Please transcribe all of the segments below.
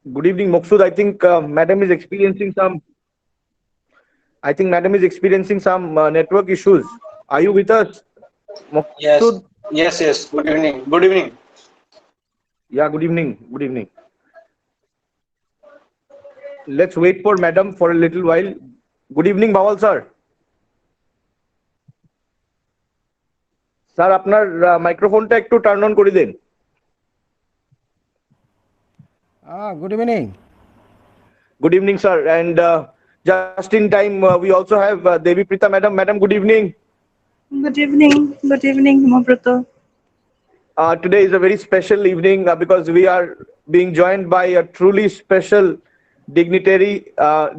Good evening, Moksud. I think Madam is experiencing some. I think Madam is experiencing some network issues. Are you with us, Moksud? Yes, yes, yes. Good evening. Good evening. Yeah. Good evening. Good evening. Let's wait for Madam for a little while. Good evening, Bhawal sir. Sir আপনার মাইক্রোফোনটা একটু turn on করে দিন। Good evening. Good evening, sir. And just in time, we also have Devi Prita Madam. Madam, good evening. Good evening. Good evening, Himabroto. Today is a very special evening because we are being joined by a truly special dignitary.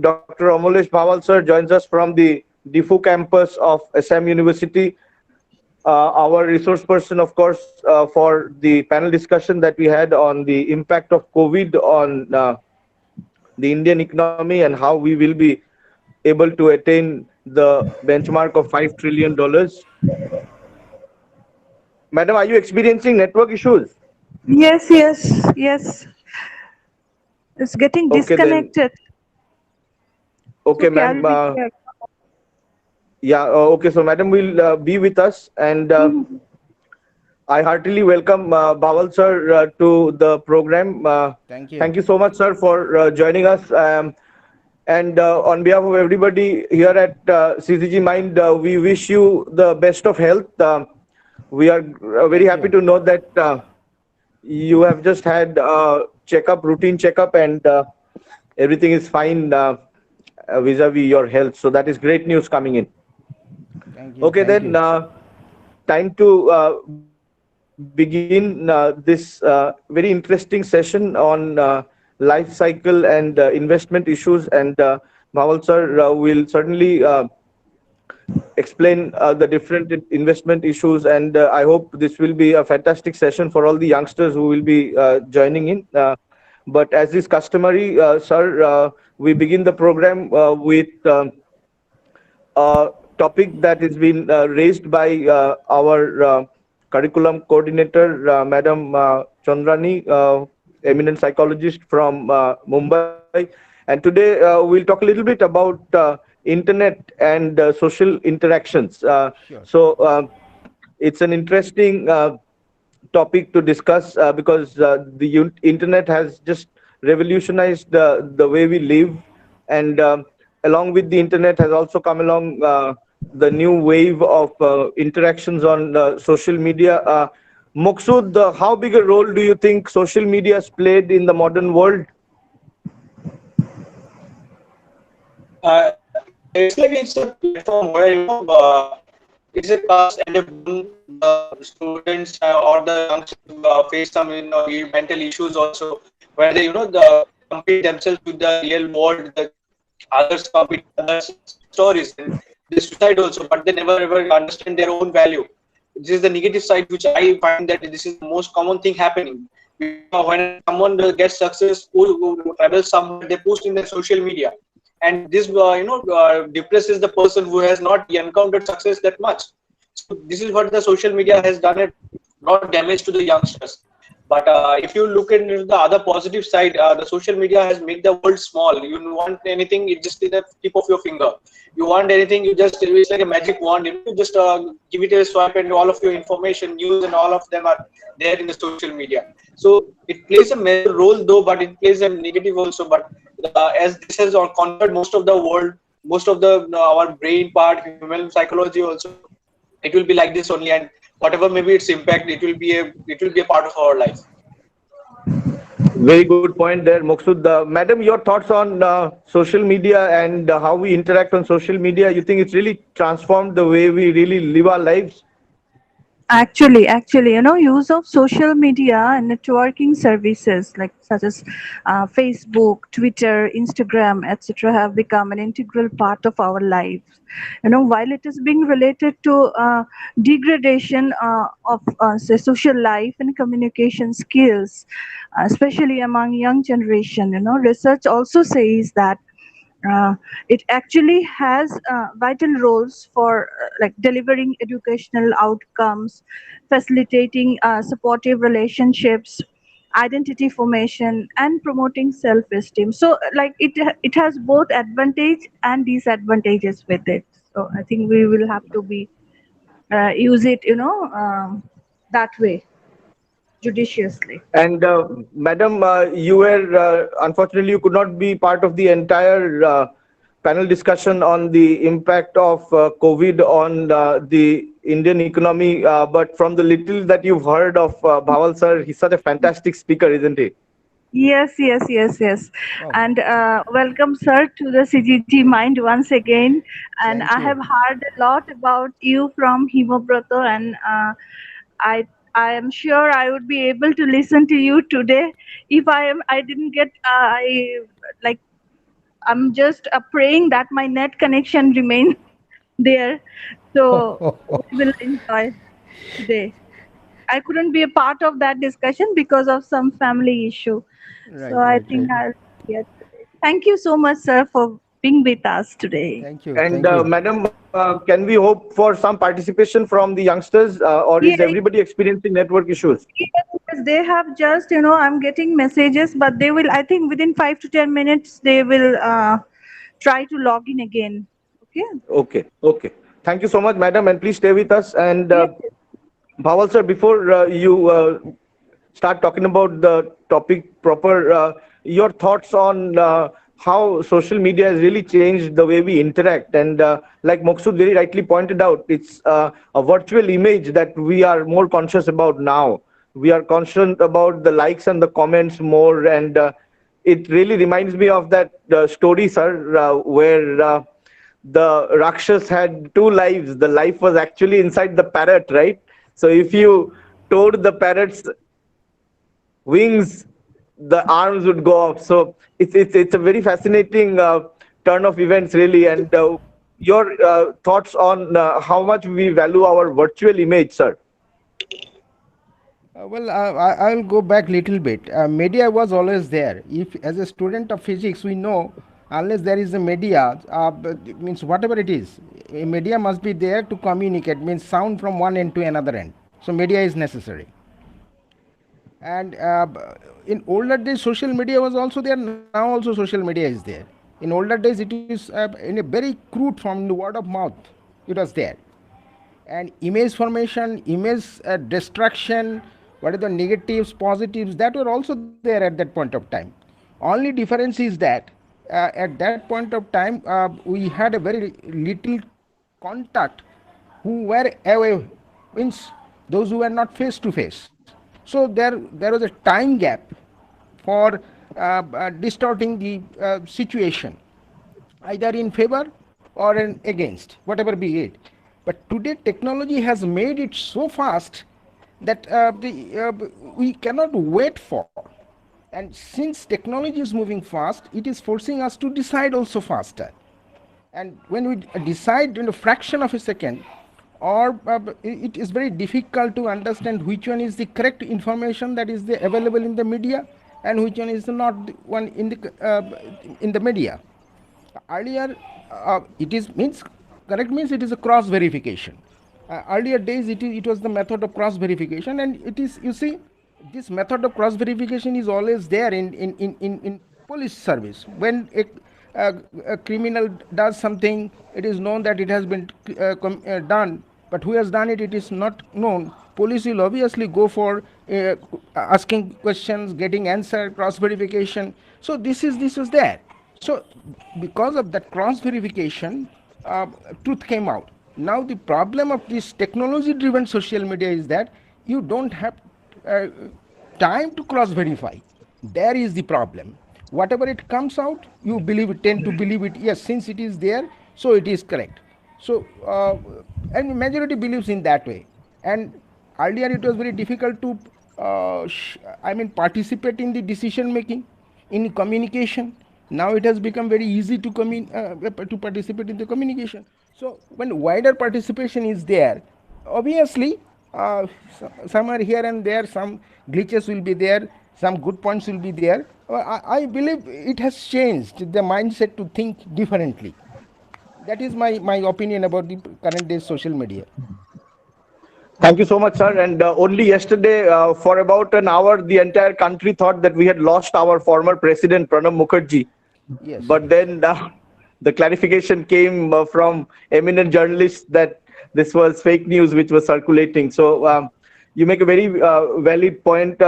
Dr. Amalesh Bhowal, sir, joins us from the Diphu Campus of Assam University. Our resource person, of course, for the panel discussion that we had on the impact of COVID on the Indian economy and how we will be able to attain the benchmark of $5 trillion. Madam, are you experiencing network issues? Yes. It's getting Okay, then. disconnected. Okay, Okay, ma'am. I'll be back. Yeah, okay. So, madam will be with us, and I heartily welcome Bawal sir to the program. Thank you. Thank you so much, sir, for joining us. And on behalf of everybody here at Syzygy Mind, we wish you the best of health. We are very Thank happy you. to know that you have just had a checkup, routine checkup, and everything is fine vis-a-vis your health. So that is great news coming in. Thank you. Okay, Thank then you. time to begin this very interesting session on life cycle and investment issues. And Bhawal sir will certainly explain the different investment issues. And I hope this will be a fantastic session for all the youngsters who will be joining in. But as is customary, sir, we begin the program with a topic that has been raised by our curriculum coordinator, Madam Chandrani, eminent psychologist from Mumbai. And today we'll talk a little bit about internet and social interactions. Sure. It's an interesting topic to discuss because the internet has just revolutionized the way we live, and along with the internet has also come along the new wave of interactions on social media. Muksud, how big a role do you think social media has played in the modern world? It's a platform where it's a cast and the students or the youngsters face some mental issues also, where they the compete themselves with the real world, the others compete others stories and they suicide also, but they never ever understand their own value. This is the negative side, which I find that this is the most common thing happening. When someone gets success, who travels somewhere, they post in their social media, and this depresses the person who has not encountered success that much. So this is what the social media has done, a lot of damage to the youngsters. But if you look at the other positive side, the social media has made the world small. You want anything, it just in the tip of your finger. You want anything, you just, it's like a magic wand. You just give it a swipe, and all of your information, news, and all of them are there in the social media. So it plays a major role though, but it plays a negative also. But as this has conquered most of the world, most of the our brain part, human psychology also, it will be like this only, and whatever maybe its impact, it will be a part of our life. Very good point there, Muksud. Madam, your thoughts on social media and how we interact on social media? You think it's really transformed the way we really live our lives? Actually, use of social media and networking services like such as Facebook, Twitter, Instagram, etc., have become an integral part of our lives. While it is being related to degradation of say social life and communication skills, especially among young generation, research also says that uh, it actually has vital roles for like delivering educational outcomes, facilitating supportive relationships, identity formation, and promoting self-esteem. So, like it has both advantage and disadvantages with it. So, I think we will have to be use it, that way, judiciously. And Madam, you were unfortunately you could not be part of the entire panel discussion on the impact of COVID on the Indian economy. But from the little that you've heard of Bhawal sir, he's such a fantastic speaker, isn't he? Yes, yes, yes, yes. Oh, And welcome, sir, to the Syzygy Mind once again. And thank I have you. heard a lot about you from Himobrato, and I am sure I would be able to listen to you today. If I didn't get, I like, I'm just praying that my net connection remains there. So we will enjoy today. I couldn't be a part of that discussion because of some family issue. So Right, I right, think right. I'll get today. Thank you so much, sir, for being with us today. Thank you, And thank you. Madam, can we hope for some participation from the youngsters, or is Yeah, everybody experiencing network issues? yes, they have just, I'm getting messages, but they will, I think within 5 to 10 minutes, they will try to log in again. Okay? Okay, okay. Thank you so much, Madam, and please stay with us. And Yes. Bhawal sir, before you start talking about the topic proper, your thoughts on how social media has really changed the way we interact. And like Moksud very rightly pointed out, it's a virtual image that we are more conscious about now. We are conscious about the likes and the comments more. And it really reminds me of that story, sir, where the Rakshas had two lives. The life was actually inside the parrot, right? So if you tore the parrot's wings, the arms would go off. So it's a very fascinating turn of events, really. And your thoughts on how much we value our virtual image, sir? I'll go back little bit. Media was always there. If as a student of physics, we know unless there is a media, it means whatever it is, a media must be there to communicate. Means sound from one end to another end. So media is necessary. And in older days, social media was also there. Now also social media is there. In older days, it is in a very crude form, in the word of mouth. It was there. And image formation, image destruction, what are the negatives, positives, that were also there at that point of time. Only difference is that at that point of time, we had a very little contact who were away, means those who were not face to face. So there was a time gap for distorting the situation, either in favor or in against, whatever be it. But today technology has made it so fast that we cannot wait for. And since technology is moving fast, it is forcing us to decide also faster. And when we decide in a fraction of a second, or it is very difficult to understand which one is the correct information that is available in the media and which one is not the one in the media. Earlier, it is means correct means it is a cross verification. Earlier days, it was the method of cross verification, and it is, you see, this method of cross verification is always there in police service. When a criminal does something, it is known that it has been done, but who has done it, it is not known. Police will obviously go for asking questions, getting answer, cross verification. So this was there. So because of that cross verification, truth came out. Now the problem of this technology driven social media is that you don't have uh, time to cross verify. There is the problem. Whatever it comes out, you believe it, tend to believe it. Yes, since it is there, so it is correct. So and majority believes in that way. And earlier it was very difficult to participate in the decision making, in communication. Now it has become very easy to to participate in the communication. So when wider participation is there, obviously some are here and there, some glitches will be there, some good points will be there. I believe it has changed the mindset to think differently. That is my opinion about the current day social media. Thank you so much, sir. And only yesterday, for about an hour, the entire country thought that we had lost our former president, Pranab Mukherjee. Yes, But then the clarification came from eminent journalists that this was fake news which was circulating. So you make a very valid point.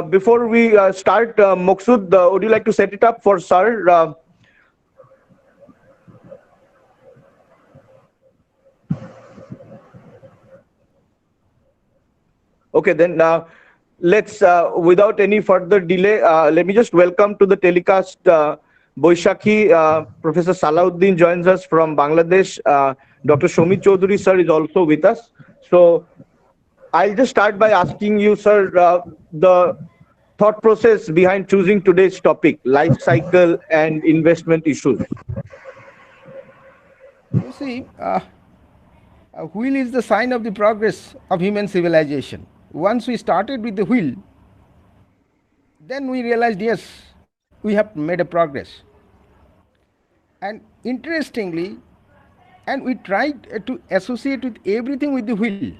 Before we start, Muksud, would you like to set it up for sir? Okay, then let's, without any further delay, let me just welcome to the telecast Boishakhi. Professor Salahuddin joins us from Bangladesh. Dr. Shomit Chaudhary, sir, is also with us. So I'll just start by asking you, sir, the thought process behind choosing today's topic, life cycle and investment issues. you see, a wheel is the sign of the progress of human civilization. Once we started with the wheel, then we realized, yes, we have made a progress. And interestingly, and we tried to associate with everything with the wheel.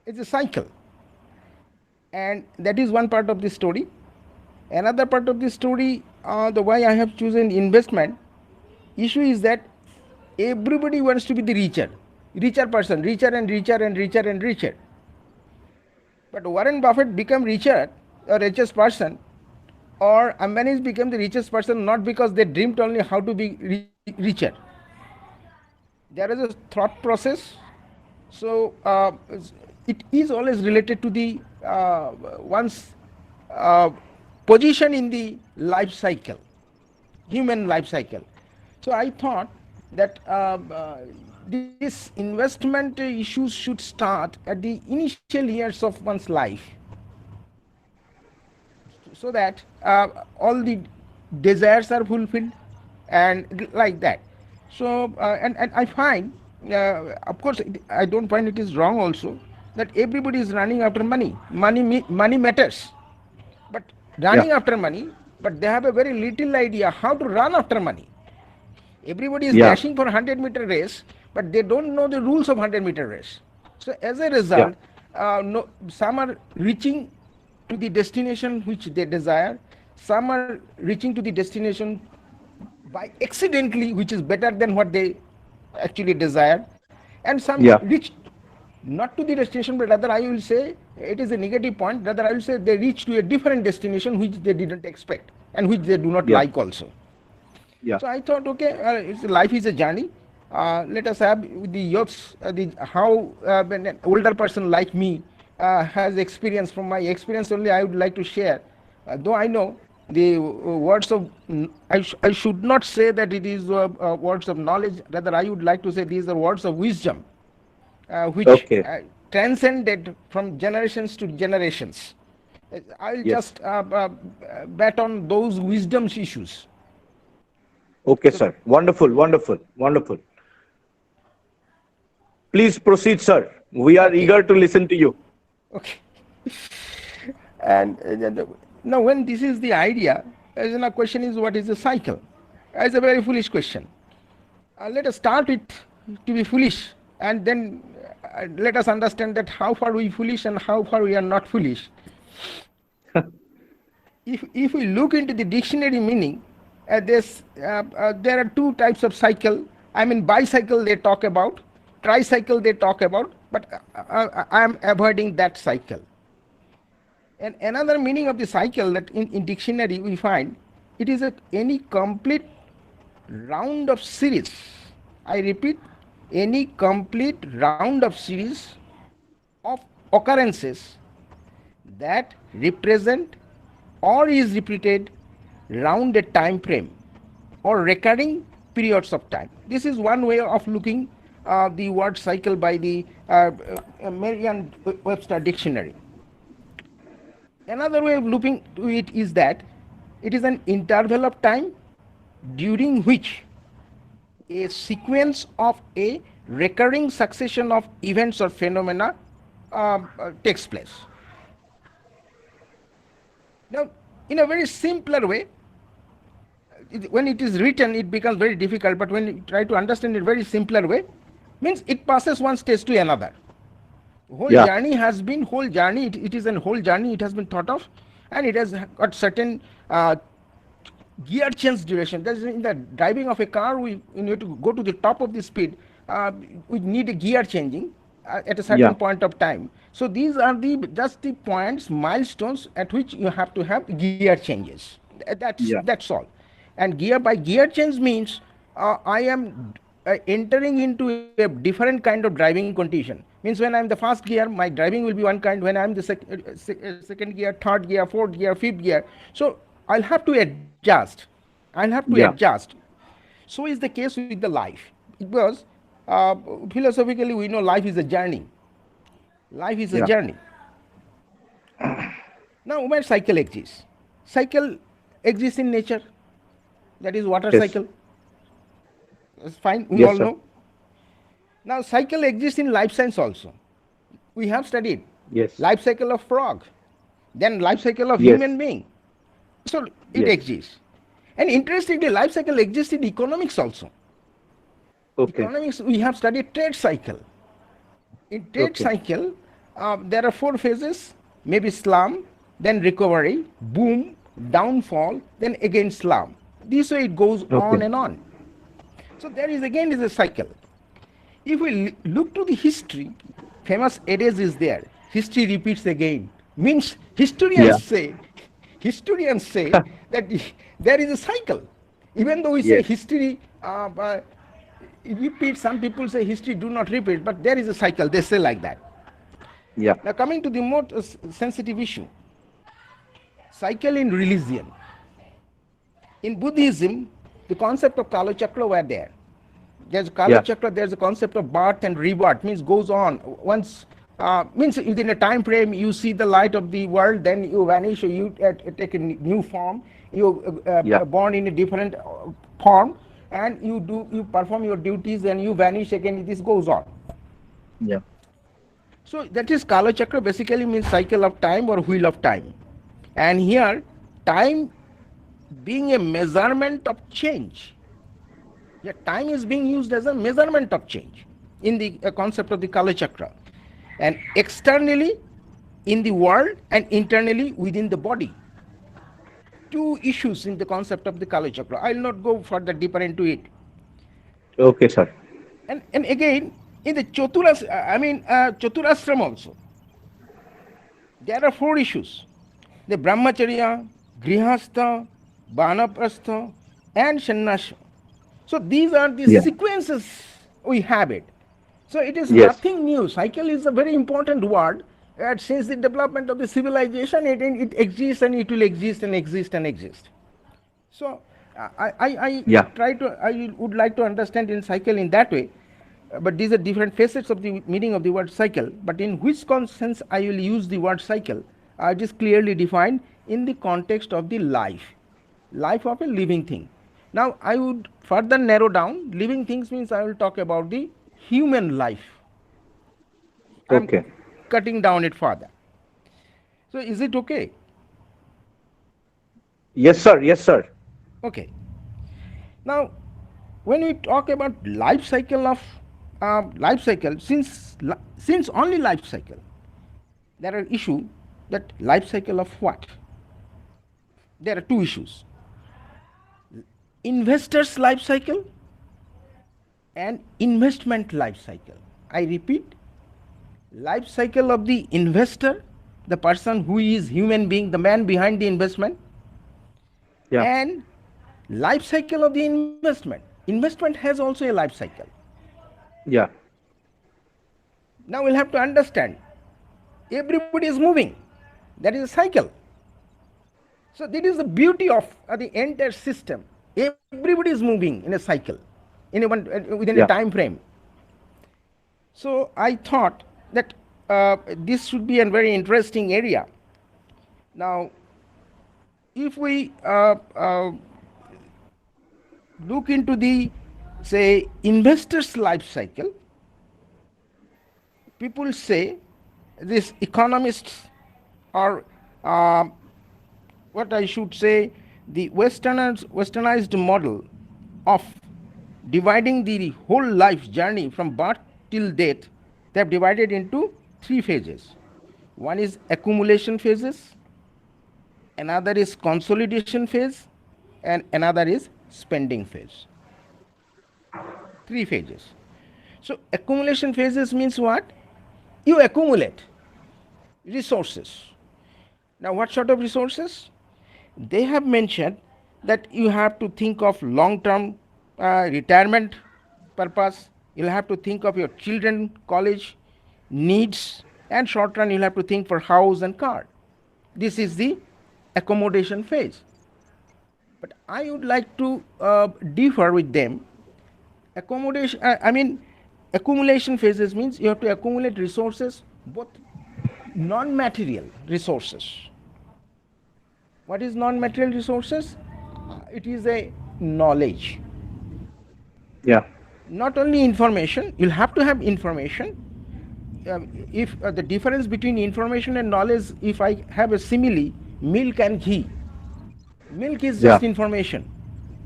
It's a cycle. And that is one part of the story. Another part of the story, the why I have chosen investment issue is that everybody wants to be the richer person, richer and richer and richer and richer. But Warren Buffett became richer, the richest person, or Ambani's became the richest person not because they dreamed only how to be richer. There is a thought process. So it is always related to the one's position in the life cycle, human life cycle. So I thought that this investment issues should start at the initial years of one's life, so that all the desires are fulfilled and like that. So and I find, of course, I don't find it is wrong also that everybody is running after money. Money matters, but running after money, but they have a very little idea how to run after money. Everybody is dashing for 100-meter race, but they don't know the rules of 100-meter race. So as a result, no, some are reaching to the destination which they desire, some are reaching to the destination by accidentally, which is better than what they actually desire, and some reach not to the destination, but rather I will say it is a negative point, rather I will say they reach to a different destination which they didn't expect and which they do not like also. So I thought, okay, life is a journey. Let us have the youths, how an older person like me has experience. From my experience only, I would like to share. Though I know the words of, I should not say that it is words of knowledge. Rather, I would like to say these are words of wisdom, which transcended from generations to generations. I'll just bet on those wisdom issues. Okay, sir. Wonderful, wonderful, wonderful. Please proceed, sir. We are eager to listen to you. Okay. And now, when this is the idea, as a question is, what is the cycle? It's a very foolish question. Let us start with to be foolish, and then let us understand that how far we foolish and how far we are not foolish. If we look into the dictionary meaning, there are two types of cycle. I mean, bicycle they talk about, tricycle they talk about, but I am avoiding that cycle. And another meaning of the cycle that in dictionary we find, it is any complete round of series. I repeat, any complete round of series of occurrences that represent or is repeated round a time frame or recurring periods of time. This is one way of looking the word cycle by the Merriam-Webster dictionary. Another way of looking to it is that it is an interval of time during which a sequence of a recurring succession of events or phenomena takes place. Now, in a very simpler way, when it is written, it becomes very difficult, but when you try to understand it very simpler way, means it passes one stage to another. Whole Yeah. journey has been whole journey. It is a whole journey. It has been thought of, and it has got certain gear change duration. That's in the driving of a car. We need to go to the top of the speed. We need a gear changing at a certain Yeah. point of time. So these are the just the points, milestones at which you have to have gear changes. Yeah. That's all. And gear by gear change means I am entering into a different kind of driving condition. Means when I'm the first gear, my driving will be one kind. When I'm the second gear, third gear, fourth gear, fifth gear, so I'll have to adjust. I'll have to Yeah. adjust. So is the case with the life. Because philosophically we know life is a journey. Life is a Yeah. journey. Now where cycle exists? Cycle exists in nature. That is water Yes. cycle. That's fine. We Yes, all sir. know. Now cycle exists in life science also. We have studied Yes. life cycle of frog, then life cycle of Yes. human being. So it Yes. exists. And interestingly, life cycle exists in economics also. Okay. Economics, we have studied trade cycle. In trade Okay. cycle, there are four phases, maybe slum, then recovery, boom, downfall, then again slum. This way it goes on Okay. and on. So there is again is a cycle. If we look to the history, famous adage is there. History repeats again. Means Yeah. historians say that there is a cycle. Even though we say Yes. history repeats, some people say history do not repeat, but there is a cycle. They say like that. Yeah. Now coming to the more sensitive issue, cycle in religion. In Buddhism, the concept of Kala Chakra were there. There's Kala Yeah. Chakra, there's a concept of birth and rebirth, means goes on. Once, means within a time frame, you see the light of the world, then you vanish, or you take a new form, you Yeah. born in a different form, and you perform your duties, and you vanish again, this goes on. Yeah. So that is Kala Chakra, basically means cycle of time or wheel of time. And here, time being a measurement of change. Yeah, time is being used as a measurement of change in the concept of the Kala Chakra. And externally in the world and internally within the body. Two issues in the concept of the Kala Chakra. I will not go further deeper into it. Okay, sir. And again, in the Chaturashram also, there are four issues. The Brahmacharya, Grihastha, Vanaprastha, and Sannyasa. So these are the Yeah. sequences we have it. So it is Yes. nothing new. Cycle is a very important word. Since the development of the civilization, it exists and it will exist and exist and exist. So I Yeah. I would like to understand in cycle in that way. But these are different facets of the meaning of the word cycle. But in which sense I will use the word cycle, it is clearly defined in the context of the life of a living thing. Now I would further narrow down. Living things means I will talk about the human life. I'm Okay. cutting down it further. So is it okay? Yes, sir. Yes, sir. Okay. Now, when we talk about life cycle of since only life cycle, there are issue that life cycle of what? There are two issues: investors life cycle and investment life cycle. I repeat, life cycle of the investor, the person who is human being, the man behind the investment, Yeah. and life cycle of the investment. Investment has also a life cycle. Yeah. Now we'll have to understand everybody is moving. That is a cycle. So that is the beauty of the entire system. Everybody is moving in a cycle, within a Yeah. time frame. So I thought that this should be a very interesting area. Now, if we look into the, say, investors' life cycle, people say, these economists, or what I should say, the westernized model of dividing the whole life journey from birth till death, they have divided into three phases. One is accumulation phases, another is consolidation phase, and another is spending phase. Three phases. So accumulation phases means what? You accumulate resources. Now what sort of resources? They have mentioned that you have to think of long term retirement purpose, you'll have to think of your children college needs, and short run you'll have to think for house and car. This is the accommodation phase. But I would like to differ with them. Accumulation phases means you have to accumulate resources, both non-material resources. What is non-material resources? It is a knowledge. Yeah. Not only information, you'll have to have information. If the difference between information and knowledge, if I have a simile, milk and ghee. Milk is just information,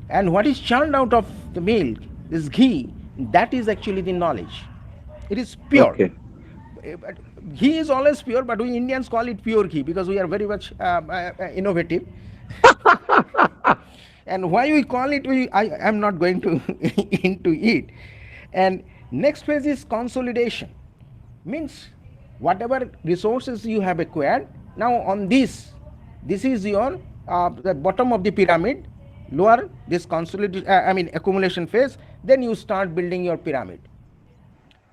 and what is churned out of the milk, this ghee, that is actually the knowledge. It is pure. Okay. But ghee is always pure, but we Indians call it pure ghee because we are very much innovative. And why we call it, I am not going to into it. And next phase is consolidation. Means whatever resources you have acquired, now on this is your the bottom of the pyramid, lower this accumulation phase, then you start building your pyramid.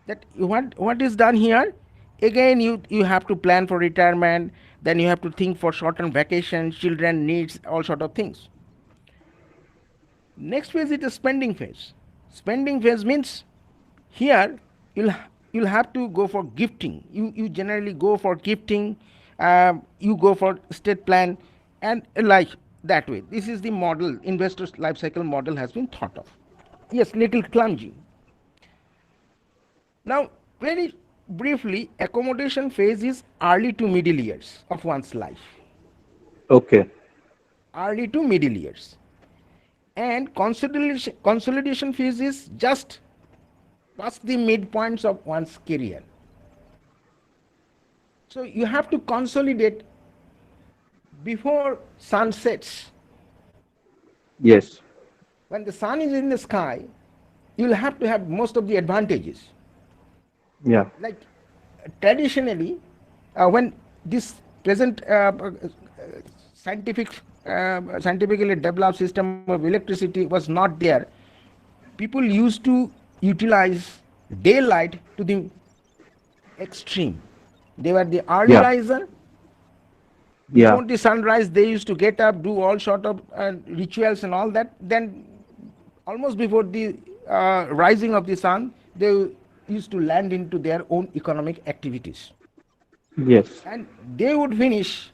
That what is done here? Again, you have to plan for retirement, then you have to think for short-term vacation, children needs, all sort of things. Next phase is the spending phase. Spending phase means here you'll have to go for gifting. You generally go for gifting, you go for estate plan, and like that way. This is the model, investor's life cycle model has been thought of. Yes, little clumsy. Now, very briefly, accommodation phase is early to middle years of one's life. Okay. Early to middle years. And consolidation phase is just past the midpoints of one's career. So you have to consolidate before sun sets. Yes. When the sun is in the sky, you'll have to have most of the advantages. Yeah. Like traditionally, when this present scientifically developed system of electricity was not there, people used to utilize daylight to the extreme. They were the early riser. Before the sunrise, they used to get up, do all sort of rituals and all that. Then, almost before the rising of the sun, they used to land into their own economic activities. Yes. And they would finish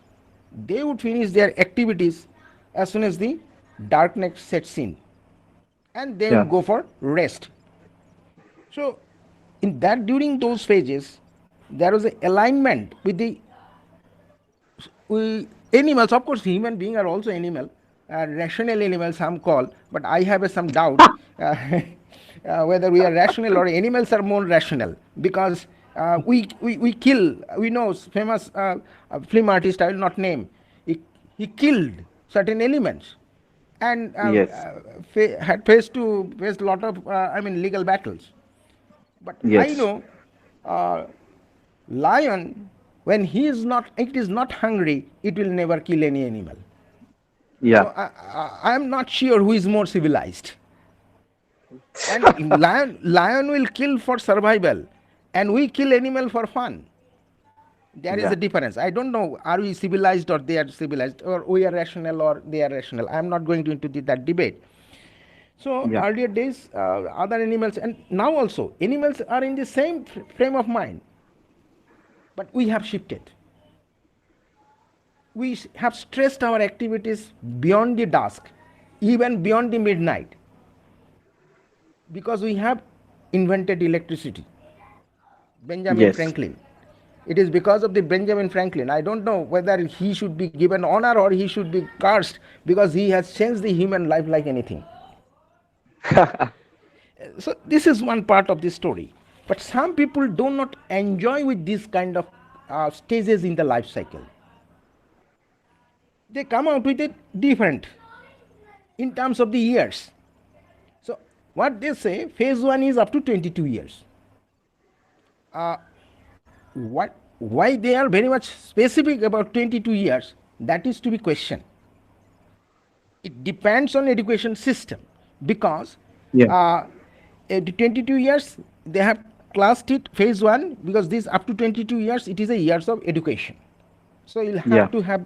their activities as soon as the darkness sets in, and they would go for rest. So during those phases, there was an alignment with the animals. Of course, human beings are also animal, rational animals some call, but I have some doubt whether we are rational or animals are more rational, because we kill. We know famous film artist, I will not name, he killed certain elements and had faced a lot of legal battles. But I know lion, when it is not hungry, it will never kill any animal. Yeah. So I am not sure who is more civilized. And lion will kill for survival, and we kill animal for fun. There is a difference. I don't know, are we civilized or they are civilized, or we are rational or they are rational. I am not going into that debate. So earlier days, other animals, and now also, animals are in the same frame of mind. But we have shifted. We have stressed our activities beyond the dusk, even beyond the midnight, because we have invented electricity. Benjamin Franklin. It is because of the Benjamin Franklin. I don't know whether he should be given honor or he should be cursed, because he has changed the human life like anything. So this is one part of the story. But some people do not enjoy with this kind of stages in the life cycle. They come out with it different in terms of the years. So what they say, phase 1 is up to 22 years. Why they are very much specific about 22 years, that is to be questioned. It depends on education system, because Yeah. at 22 years they have classed it phase 1, because this up to 22 years it is a years of education. So you'll Yeah. have to have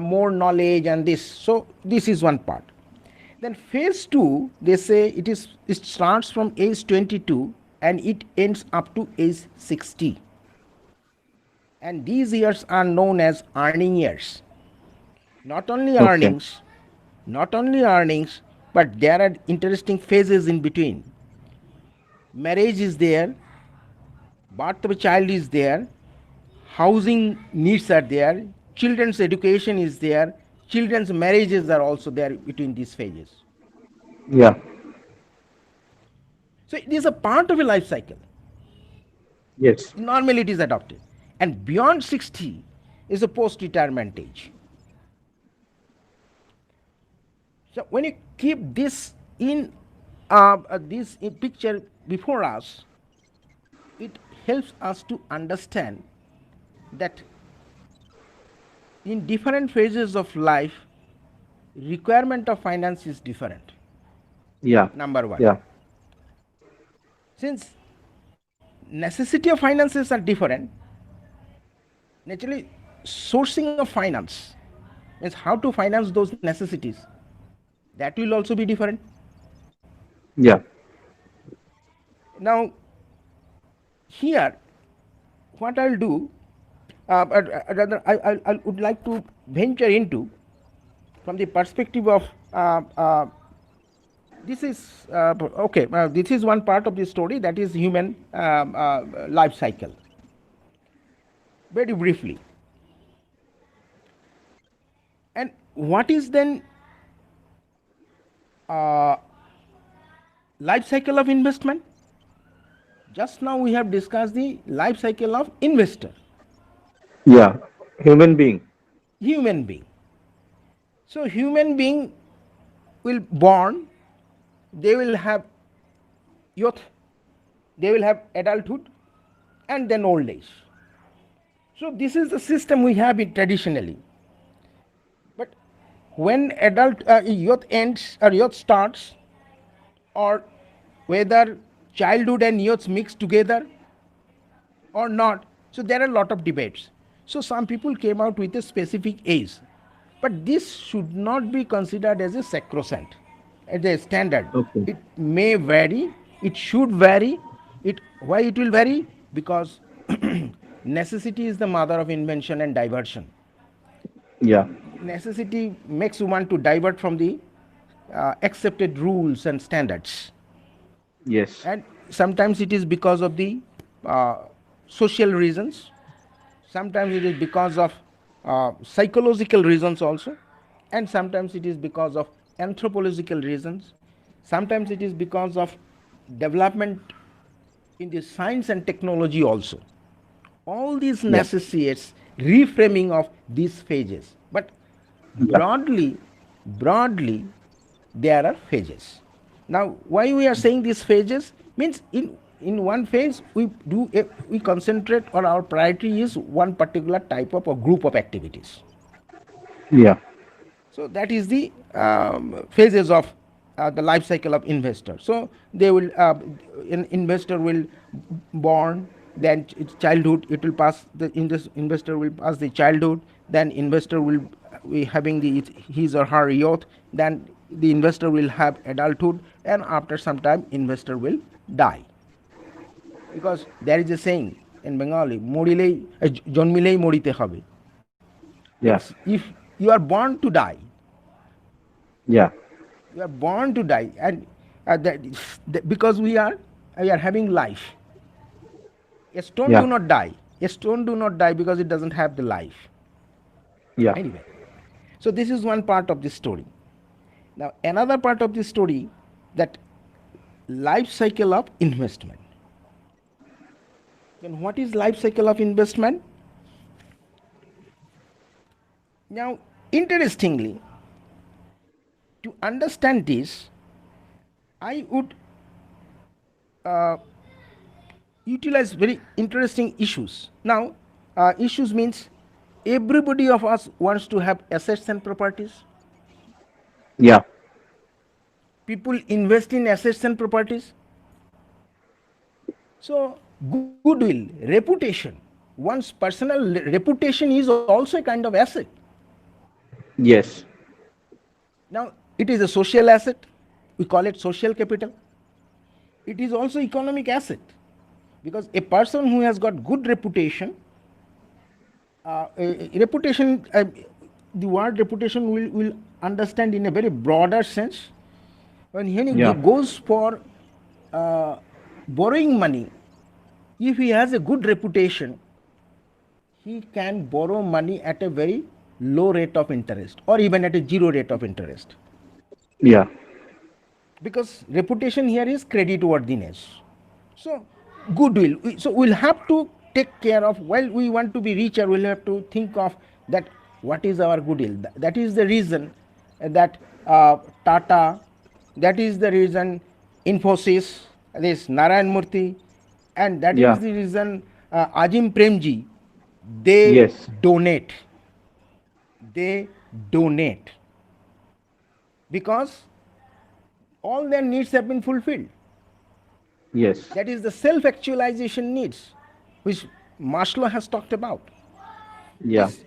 more knowledge and this. So this is one part. Then phase 2, they say it starts from age 22 and it ends up to age 60. And these years are known as earning years. Not only Okay. earnings, not only earnings, but there are interesting phases in between. Marriage is there, birth of a child is there, housing needs are there, children's education is there, children's marriages are also there between these phases. Yeah. So it is a part of a life cycle. Yes. Normally it is adopted. And beyond 60 is a post-retirement age. So when you keep this in picture before us, it helps us to understand that in different phases of life, requirement of finance is different. Yeah. Number one. Yeah. Since necessity of finances are different, naturally sourcing of finance means how to finance those necessities, that will also be different. Yeah. Now here what I'll do, rather I would like to venture into from the perspective of this is okay. This is one part of the story, that is human life cycle. Very briefly, and what is then life cycle of investment? Just now we have discussed the life cycle of investor, Yeah. Human being. human being. So human being will born, they will have youth, they will have adulthood, and then old age. So this is the system we have it traditionally. But when youth ends or youth starts, or whether childhood and youth mix together or not, so there are a lot of debates. So some people came out with a specific age, but this should not be considered as a sacrosanct, as a standard. Okay. It may vary, it should vary. Why it will vary? Because necessity is the mother of invention and diversion. Yeah. Necessity makes one to divert from the accepted rules and standards. Yes. And sometimes it is because of the social reasons, sometimes it is because of psychological reasons also, and sometimes it is because of anthropological reasons, sometimes it is because of development in the science and technology also. All these Yeah. necessitates reframing of these phases, but Yeah. broadly there are phases. Now why we are saying these phases means, in one phase we concentrate, or our priority is one particular type of or group of activities. Yeah. So that is the phases of the life cycle of investor. So they will an investor will born, then childhood, it will pass the investor will pass the childhood, then investor will be having his or her youth, then the investor will have adulthood, and after some time investor will die. Because there is a saying in Bengali, morilei জন্মিলেই মরিতে হবে, Yeah. means if you are born to die, Yeah. you are born to die, and because we are having life. A stone Yeah. do not die. A stone do not die because it doesn't have the life. Yeah. Anyway, so this is one part of the story. Now another part of the story, that life cycle of investment. And what is life cycle of investment? Now, interestingly, to understand this, I would uh, utilize very interesting issues. Now, issues means everybody of us wants to have assets and properties. Yeah. People invest in assets and properties. So, goodwill, reputation, one's personal reputation is also a kind of asset. Yes. Now, it is a social asset. We call it social capital. It is also economic asset because a person who has got good reputation, reputation, the word reputation will understand in a very broader sense. When he Yeah. goes for uh, borrowing money, if he has a good reputation, he can borrow money at a very low rate of interest or even at a zero rate of interest. Yeah. Because reputation here is creditworthiness. So, goodwill. So, we'll have to take care of, while we want to be richer, we'll have to think of that what is our goodwill. That is the reason that Tata, that is the reason Infosys, this Narayan Murthy, and that is Yeah. the reason Ajim Premji, they Yes. donate. They donate because all their needs have been fulfilled. Yes. That is the self actualization needs, which Maslow has talked about. Yeah. Is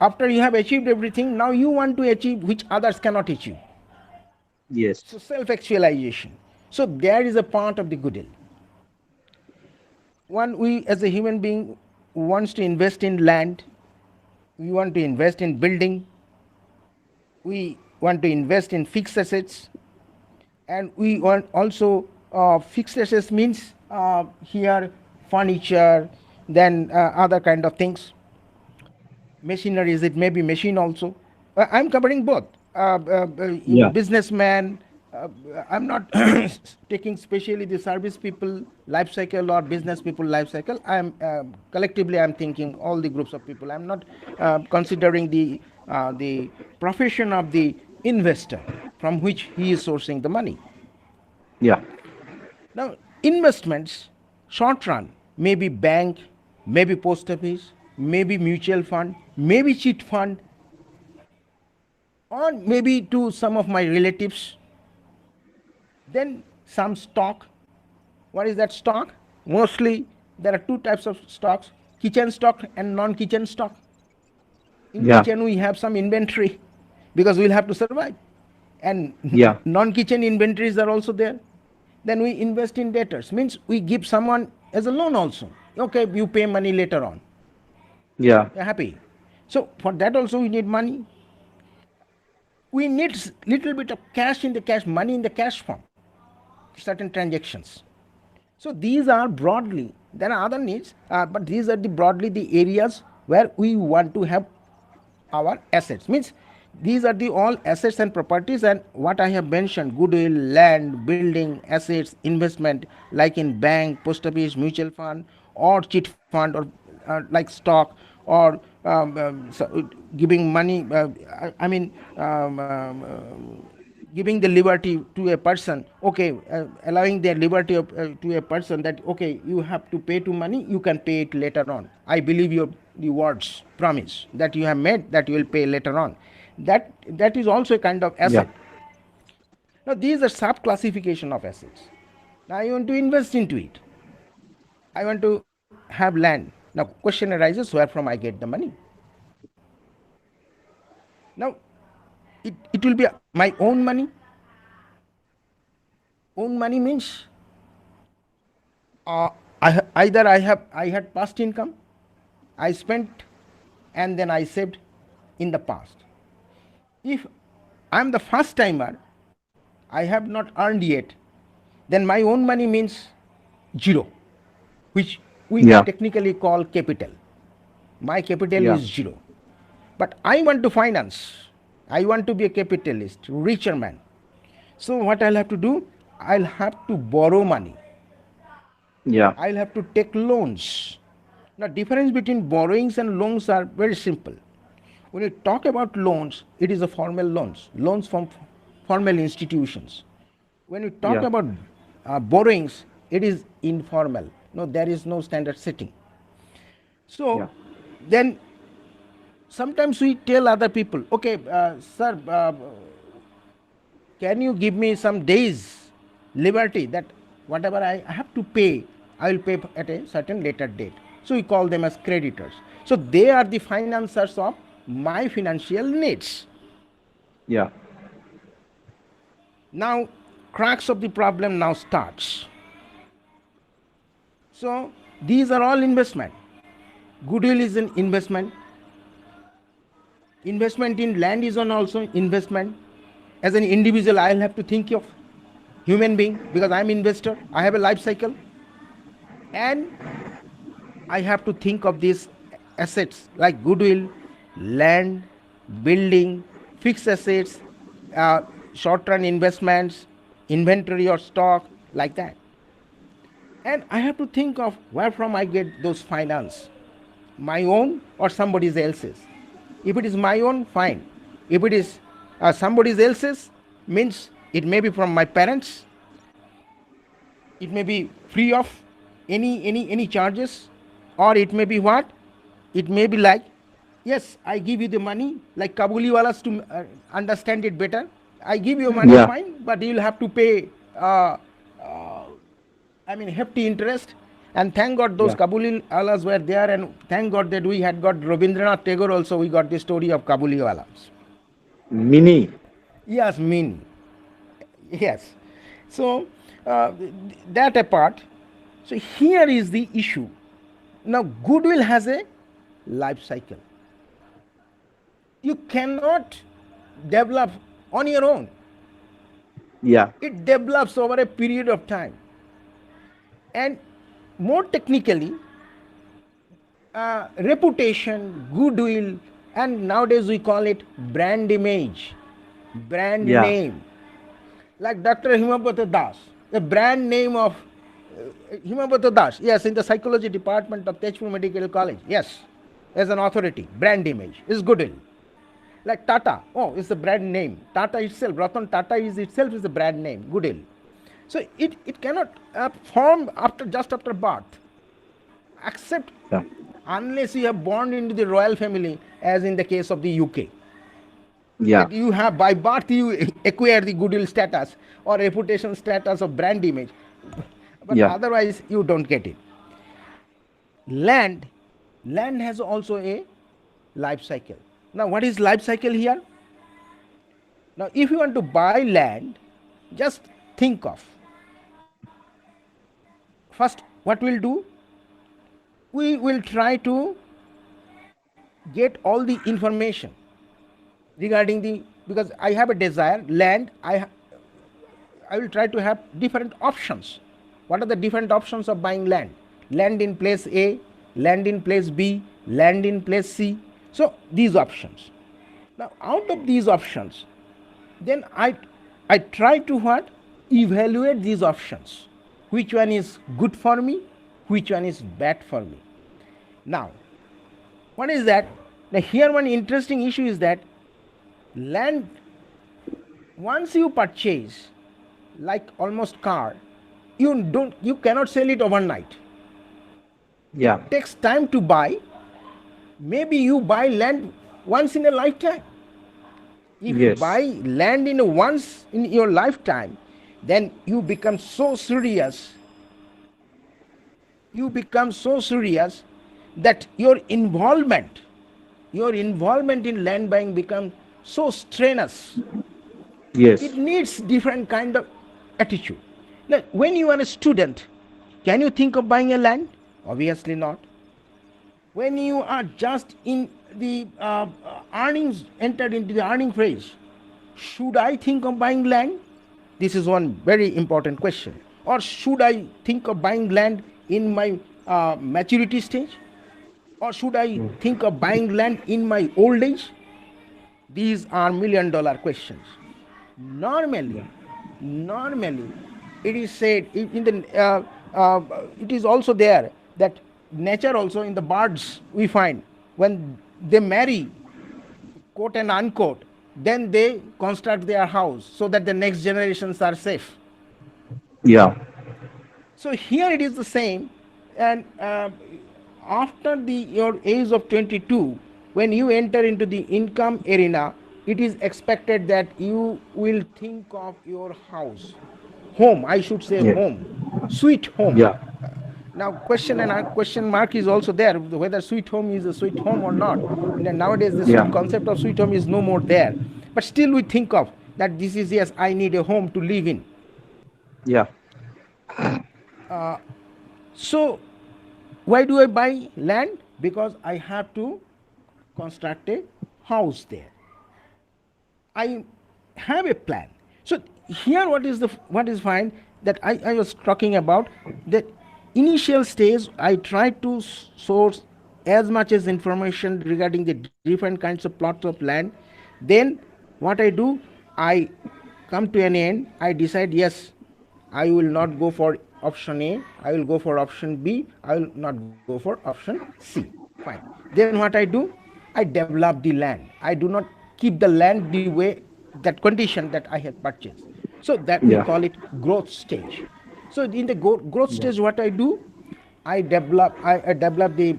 after you have achieved everything, now you want to achieve which others cannot achieve. So, Yes. self actualization. So, there is a part of the goodwill. One, we as a human being wants to invest in land, we want to invest in building, we want to invest in fixed assets, and we want also fixed assets means here furniture, then other kind of things, machineries. It may be machine also. I'm covering both. Yeah. Businessman. I'm not taking specially the service people life cycle or business people life cycle. I'm collectively I'm thinking all the groups of people. I'm not considering the profession of the investor from which he is sourcing the money. Yeah. Now, investments, short run, maybe bank, maybe post office, maybe mutual fund, maybe cheat fund, or maybe to some of my relatives. Then some stock. What is that stock? Mostly there are two types of stocks, kitchen stock and non kitchen stock. In Yeah. kitchen, we have some inventory because we'll have to survive. And Yeah. non kitchen inventories are also there. Then we invest in debtors, means we give someone as a loan also. Okay, you pay money later on. Yeah. You're happy. So for that also we need money. We need little bit of cash in the cash, money in the cash form, certain transactions. So these are broadly, there are other needs, but these are the broadly the areas where we want to have our assets. Means these are the all assets and properties, and what I have mentioned, goodwill, land, building, assets, investment, like in bank, post office, mutual fund, or cheat fund, or like stock, or so giving money. I mean, giving the liberty to a person, okay, allowing their liberty to a person that okay, you have to pay to money, you can pay it later on. I believe your the words promise that you have made that you will pay later on. That is also a kind of Yeah. asset. Now these are sub classification of assets. Now I want to invest into it. I want to have land. Now question arises, where from I get the money? Now it will be my own money. Own money means either I had past income, I spent, and then I saved in the past. If I'm the first timer, I have not earned yet, then my own money means zero, which we Yeah. technically call capital. My capital Yeah. is zero. But I want to finance. I want to be a capitalist, richer man. So what I'll have to do? I'll have to borrow money. Yeah. I will have to take loans. Now, difference between borrowings and loans are very simple. When you talk about loans, it is a formal loans, loans from formal institutions. When you talk Yeah. about borrowings, it is informal. No, there is no standard setting. So Yeah. then sometimes we tell other people, okay, sir, can you give me some days liberty that whatever I have to pay, I will pay at a certain later date. So we call them as creditors. So they are the financiers of my financial needs. Yeah. Now, crux of the problem now starts. So these are all investment. Goodwill is an investment. Investment in land is an also investment. As an individual, I'll have to think of human being because I'm investor. I have a life cycle, and I have to think of these assets like goodwill, land, building, fixed assets, uh, short-term investments, inventory or stock, like that. And I have to think of where from I get those finance, my own or somebody else's. If it is my own, fine. If it is somebody else's, means it may be from my parents, it may be free of any charges, or it may be what, it may be like, yes, I give you the money, like kabuliwalas, to understand it better. I give you money, Yeah. fine, but you'll have to pay I mean hefty interest. And thank god those Yeah. kabuliwalas were there, and thank god that we had got Rabindranath Tagore also. We got the story of kabuliwalas. Mini. Yes, mean. Yes. So that apart, so here is the issue. Now goodwill has a life cycle. You cannot develop on your own. Yeah. It develops over a period of time. And more technically, reputation, goodwill, and nowadays we call it brand image, brand Yeah. name. Like Dr. Himabata Das, the brand name of Himabata Das, yes, in the psychology department of Tejpur Medical College, yes, as an authority, brand image is goodwill. Like Tata, oh, it's the brand name. Tata itself, Ratan Tata is itself is the brand name, goodwill. So it cannot form after just after birth, except Yeah. unless you have born into the royal family, as in the case of the UK, Yeah. that you have by birth you acquire the goodwill status or reputation status of brand image, but Yeah. otherwise you don't get it. Land land has also a life cycle. Now what is life cycle here? Now if you want to buy land, just think of, first what we'll do, we will try to get all the information regarding the, because I have a desire land, I will try to have different options. What are the different options of buying land? Land in place A, land in place B, land in place C. So these options. Now out of these options, then I try to what? Evaluate these options. Which one is good for me? Which one is bad for me? Now, what is that? Now here one interesting issue is that land, once you purchase, like almost car, you cannot sell it overnight. Yeah. It takes time to buy. Maybe you buy land once in a lifetime. If you Yes. buy land in a once in your lifetime, then you become so serious, that your involvement in land buying becomes so strenuous. It Yes. needs different kind of attitude. Now when you are a student, can you think of buying a land? Obviously not. When you are just in the earnings, entered into the earning phase, should I think of buying land? This is one very important question. Or should I think of buying land in my maturity stage? Or should I think of buying land in my old age? These are $1 million questions. Normally, Yeah. normally, it is said in the uh, it is also there that nature also in the birds we find when they marry, quote and unquote, then they construct their house so that the next generations are safe. Yeah. So here it is the same, and after the your age of 22, when you enter into the income arena, it is expected that you will think of your house, home. I should say Yeah. home, sweet home. Yeah. Now question and question mark is also there whether sweet home is a sweet home or not. And nowadays the Yeah. sweet concept of sweet home is no more there, but still we think of that this is, yes, I need a home to live in. Yeah. So why do I buy land? Because I have to construct a house there. I have a plan. So here what is fine that I was talking about that initial stage I try to source as much as information regarding the different kinds of plots of land. Then what I do, I come to an end, I decide, yes, I will not go for option A, I will go for option B, I will not go for option C. Fine. Then what I do, I develop the land. I do not keep the land the way that condition that I had purchased. So that we Yeah. call it growth stage. So in the growth stage, what I do, I develop the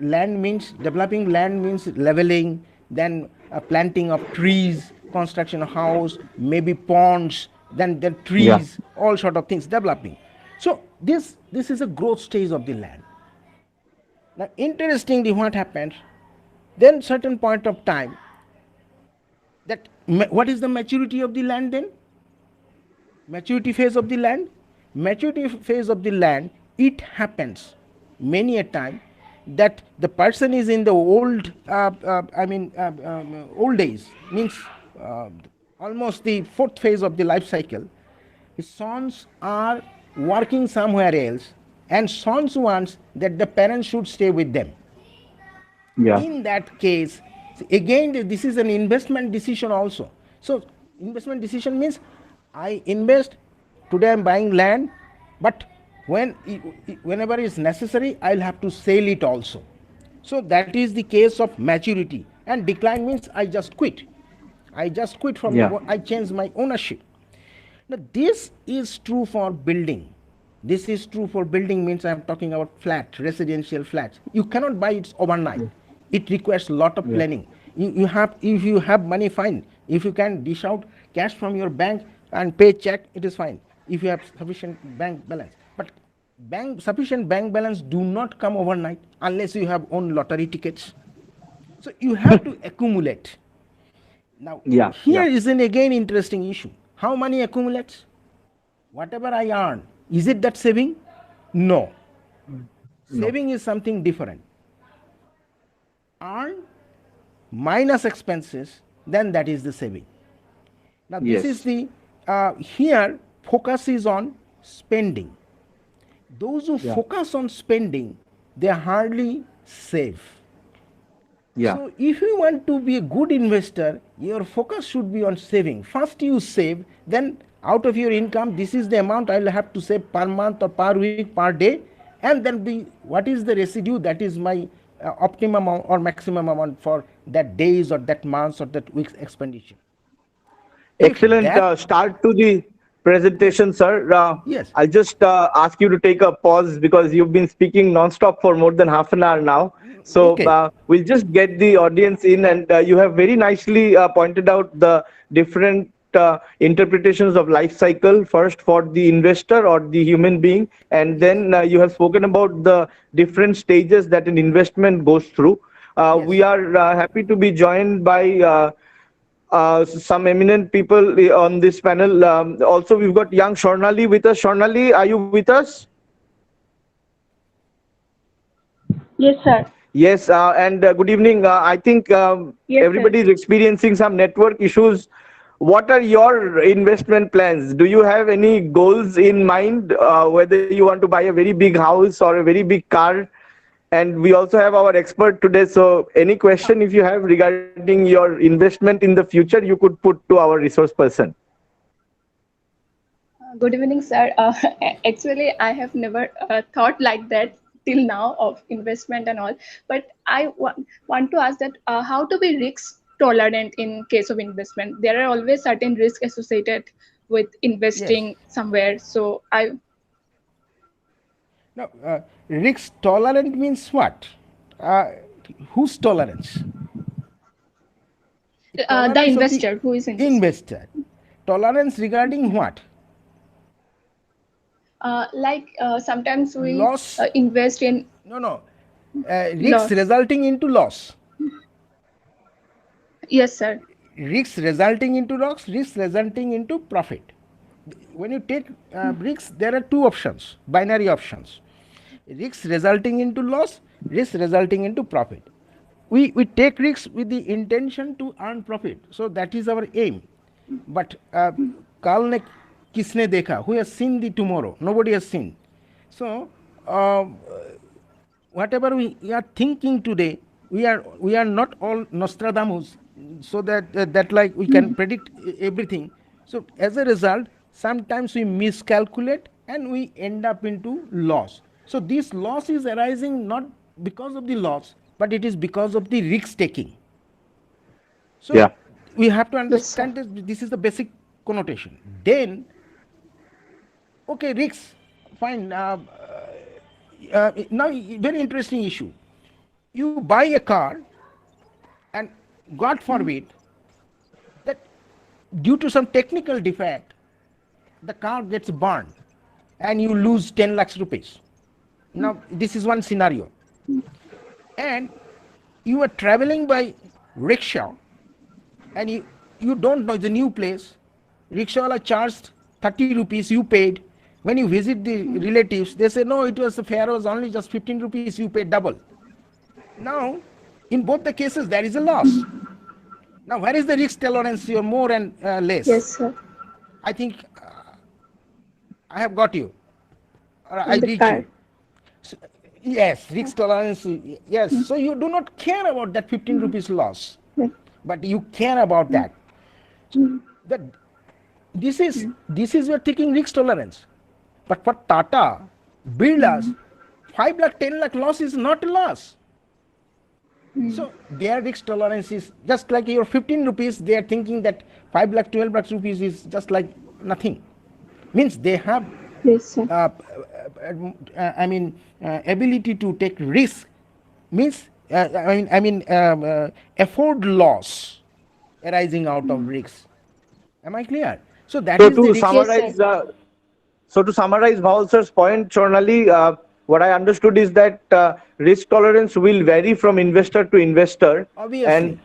land means developing land means leveling, then planting of trees, construction of house, maybe ponds, then Yeah. trees, all sort of things developing. So this is a growth stage of the land. Now interestingly, what happens? Then certain point of time, that what is the maturity of the land then? Maturity phase of the land, maturity phase of the land, it happens many a time that the person is in the old old days, means uh, almost the fourth phase of the life cycle. His sons are working somewhere else, and sons wants that the parents should stay with them. Yeah. In that case, again this is an investment decision also. So investment decision means I invest, today I'm buying land, but whenever it's necessary I'll have to sell it also. So that is the case of maturity. And decline means I just quit, I just quit from Yeah. I change my ownership. Now, this is true for building. This is true for building means I'm talking about flat, residential flats. You cannot buy it overnight. It requires a lot of Yeah. planning. You have, if you have money, fine. If you can dish out cash from your bank and pay check, it is fine. If you have sufficient bank balance. But sufficient bank balance do not come overnight unless you have own lottery tickets. So you have to accumulate. Now, Yeah. here Yeah. is an again interesting issue. How money accumulates? Whatever I earn, is it that saving? No. No. Saving is something different. Earn minus expenses, then that is the saving. Now, this is Yes. the here focus is on spending. Those who Yeah. focus on spending, they hardly save. Yeah. So, if you want to be a good investor, your focus should be on saving. First, you save, then out of your income, this is the amount I will have to save per month or per week, per day, and then what is the residue? That is my optimum or maximum amount for that days or that months or that week's expenditure. If Excellent that, start to the presentation, sir. yes, I'll just ask you to take a pause because you've been speaking non-stop for more than half an hour now. So okay, we'll just get the audience in, and you have very nicely pointed out the different interpretations of life cycle. First, for the investor or the human being, and yes, then you have spoken about the different stages that an investment goes through. yes. We are happy to be joined by some eminent people on this panel. Also, we've got young Shornali with us. Shornali, are you with us? Yes, sir. Yes, and good evening. I think Yes, sir. everybody is experiencing some network issues. What are your investment plans? Do you have any goals in mind, whether you want to buy a very big house or a very big car? And we also have our expert today. So any question if you have regarding your investment in the future, you could put to our resource person. Good evening, sir. Actually, I have never thought like that till now of investment and all. But want to ask that how to be risk tolerant in case of investment. There are always certain risks associated with Yes. investing somewhere. So Now, risk tolerant means what? Uh, whose tolerance? the Tolerance of the investor who is investing, investor. Tolerance regarding what? sometimes we Loss? invest in No, no. Risks loss. resulting into loss. Yes, sir. Risks resulting into loss, risks resulting into profit. When you take risks, there are two options, binary options. Risks resulting into loss, risks resulting into profit. We take risks with the intention to earn profit. So that is our aim. But कल ने किसने देखा? Who has seen the tomorrow? Nobody has seen. So whatever we are thinking today, we are not all Nostradamus, so that like we can predict everything. So as a result, sometimes we miscalculate and we end up into loss. So this loss is arising not because of the loss, but it is because of the risk taking. So Yeah. we have to Yes, sir. understand this is the basic connotation. Then, okay, risks, fine. Now, very interesting issue. You buy a car, and God forbid that due to some technical defect, the car gets burned, and you lose 10 lakhs rupees. Now, this is one scenario. And you are traveling by rickshaw, and you don't know the new place. Rickshaw charged 30 rupees, you paid. When you visit the relatives, they say, no, it was the fare was only just 15 rupees, you paid double. Now, in both the cases, there is a loss. Now, where is the risk tolerance? You're more and less. Yes, sir. I think I have got you, or I In the reach car. you. So, yes, risk tolerance. Yes. So you do not care about that 15 rupees loss, but you care about that. That this is your taking risk tolerance. But for Tata, builders, 5 lakh, 10 lakh loss is not a loss. So their risk tolerance is just like your 15 rupees, they are thinking that 5 lakh, 12 lakh rupees is just like nothing. Means they have Yes, sir. ability to take risk. Means afford loss arising out of risks. Am I clear? So that So is the to risk. summarize, Bhawal sir's point, Chornali, what I understood is that risk tolerance will vary from investor to investor, and Obviously.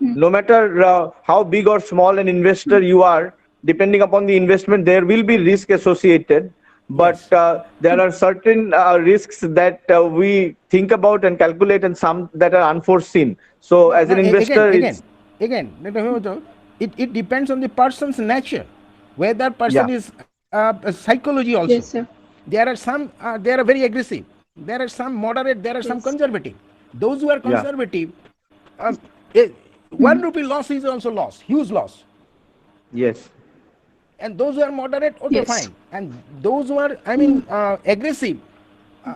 no matter how big or small an investor you are, depending upon the investment, there will be risk associated. But Yes. there are certain risks that we think about and calculate, and some that are unforeseen. So, No, as no, an investor, it's again, it depends on the person's nature. Whether person yeah, is psychology also. Yes, sir. There are some, they are very aggressive. There are some moderate, there are some Yes. conservative. Those who are yeah, conservative, eh, 1 rupee loss is also loss, huge loss. yes, And those who are moderate, okay, Yes. fine. And those who are, aggressive, uh,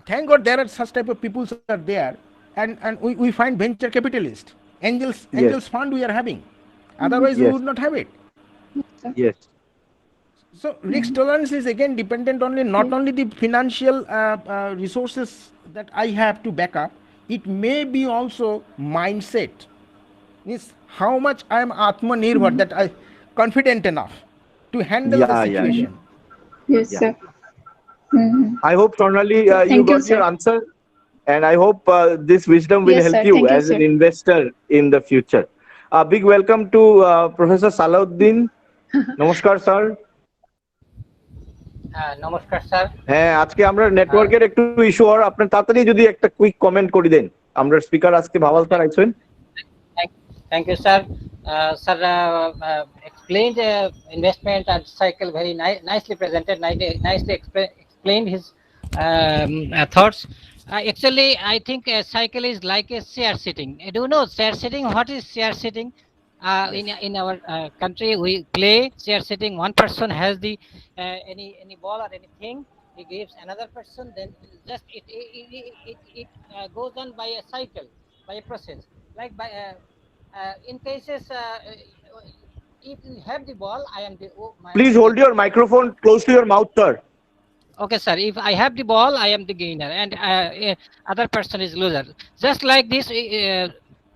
thank God there are such type of people are there, and we find venture capitalists, yes, angels fund we are having. Otherwise, we yes, would not have it. yes, So risk tolerance is again dependent only not only the financial resources that I have to back up. It may be also mindset. Means how much I am atmanirbhar, that I confident enough to handle the yeah, yeah, yeah, situation. Yes, yeah. sir. Mhm. I hope, Sonali, you Thank you, got your sir. answer, and I hope this wisdom will Yes, help sir. you Thank you, as an sir. investor in the future. A big welcome to Professor Salahuddin. Namaskar, sir. নমস্কার sir. হ্যাঁ, আজকে আমরা নেটওয়ার্কের একটু issue আর আপনার তাড়াতাড়ি যদি একটা কুইক কমেন্ট করে দেন। আমরা স্পিকার আজকে ভাওয়াল স্যার আইছেন। Thank you, sir. Sir explained investment and cycle very nicely presented, nicely explained his thoughts. Actually, I think a cycle is like a share sitting. Do you know share sitting? What is share sitting? In our country, we play chair sitting. One person has the any ball or anything. He gives another person. Then just it goes on by a cycle, by a process. Like by in cases, if you have the ball, I am the Please hold your microphone close to your mouth, sir. okay, sir. If I have the ball, I am the gainer, and other person is loser. Just like this.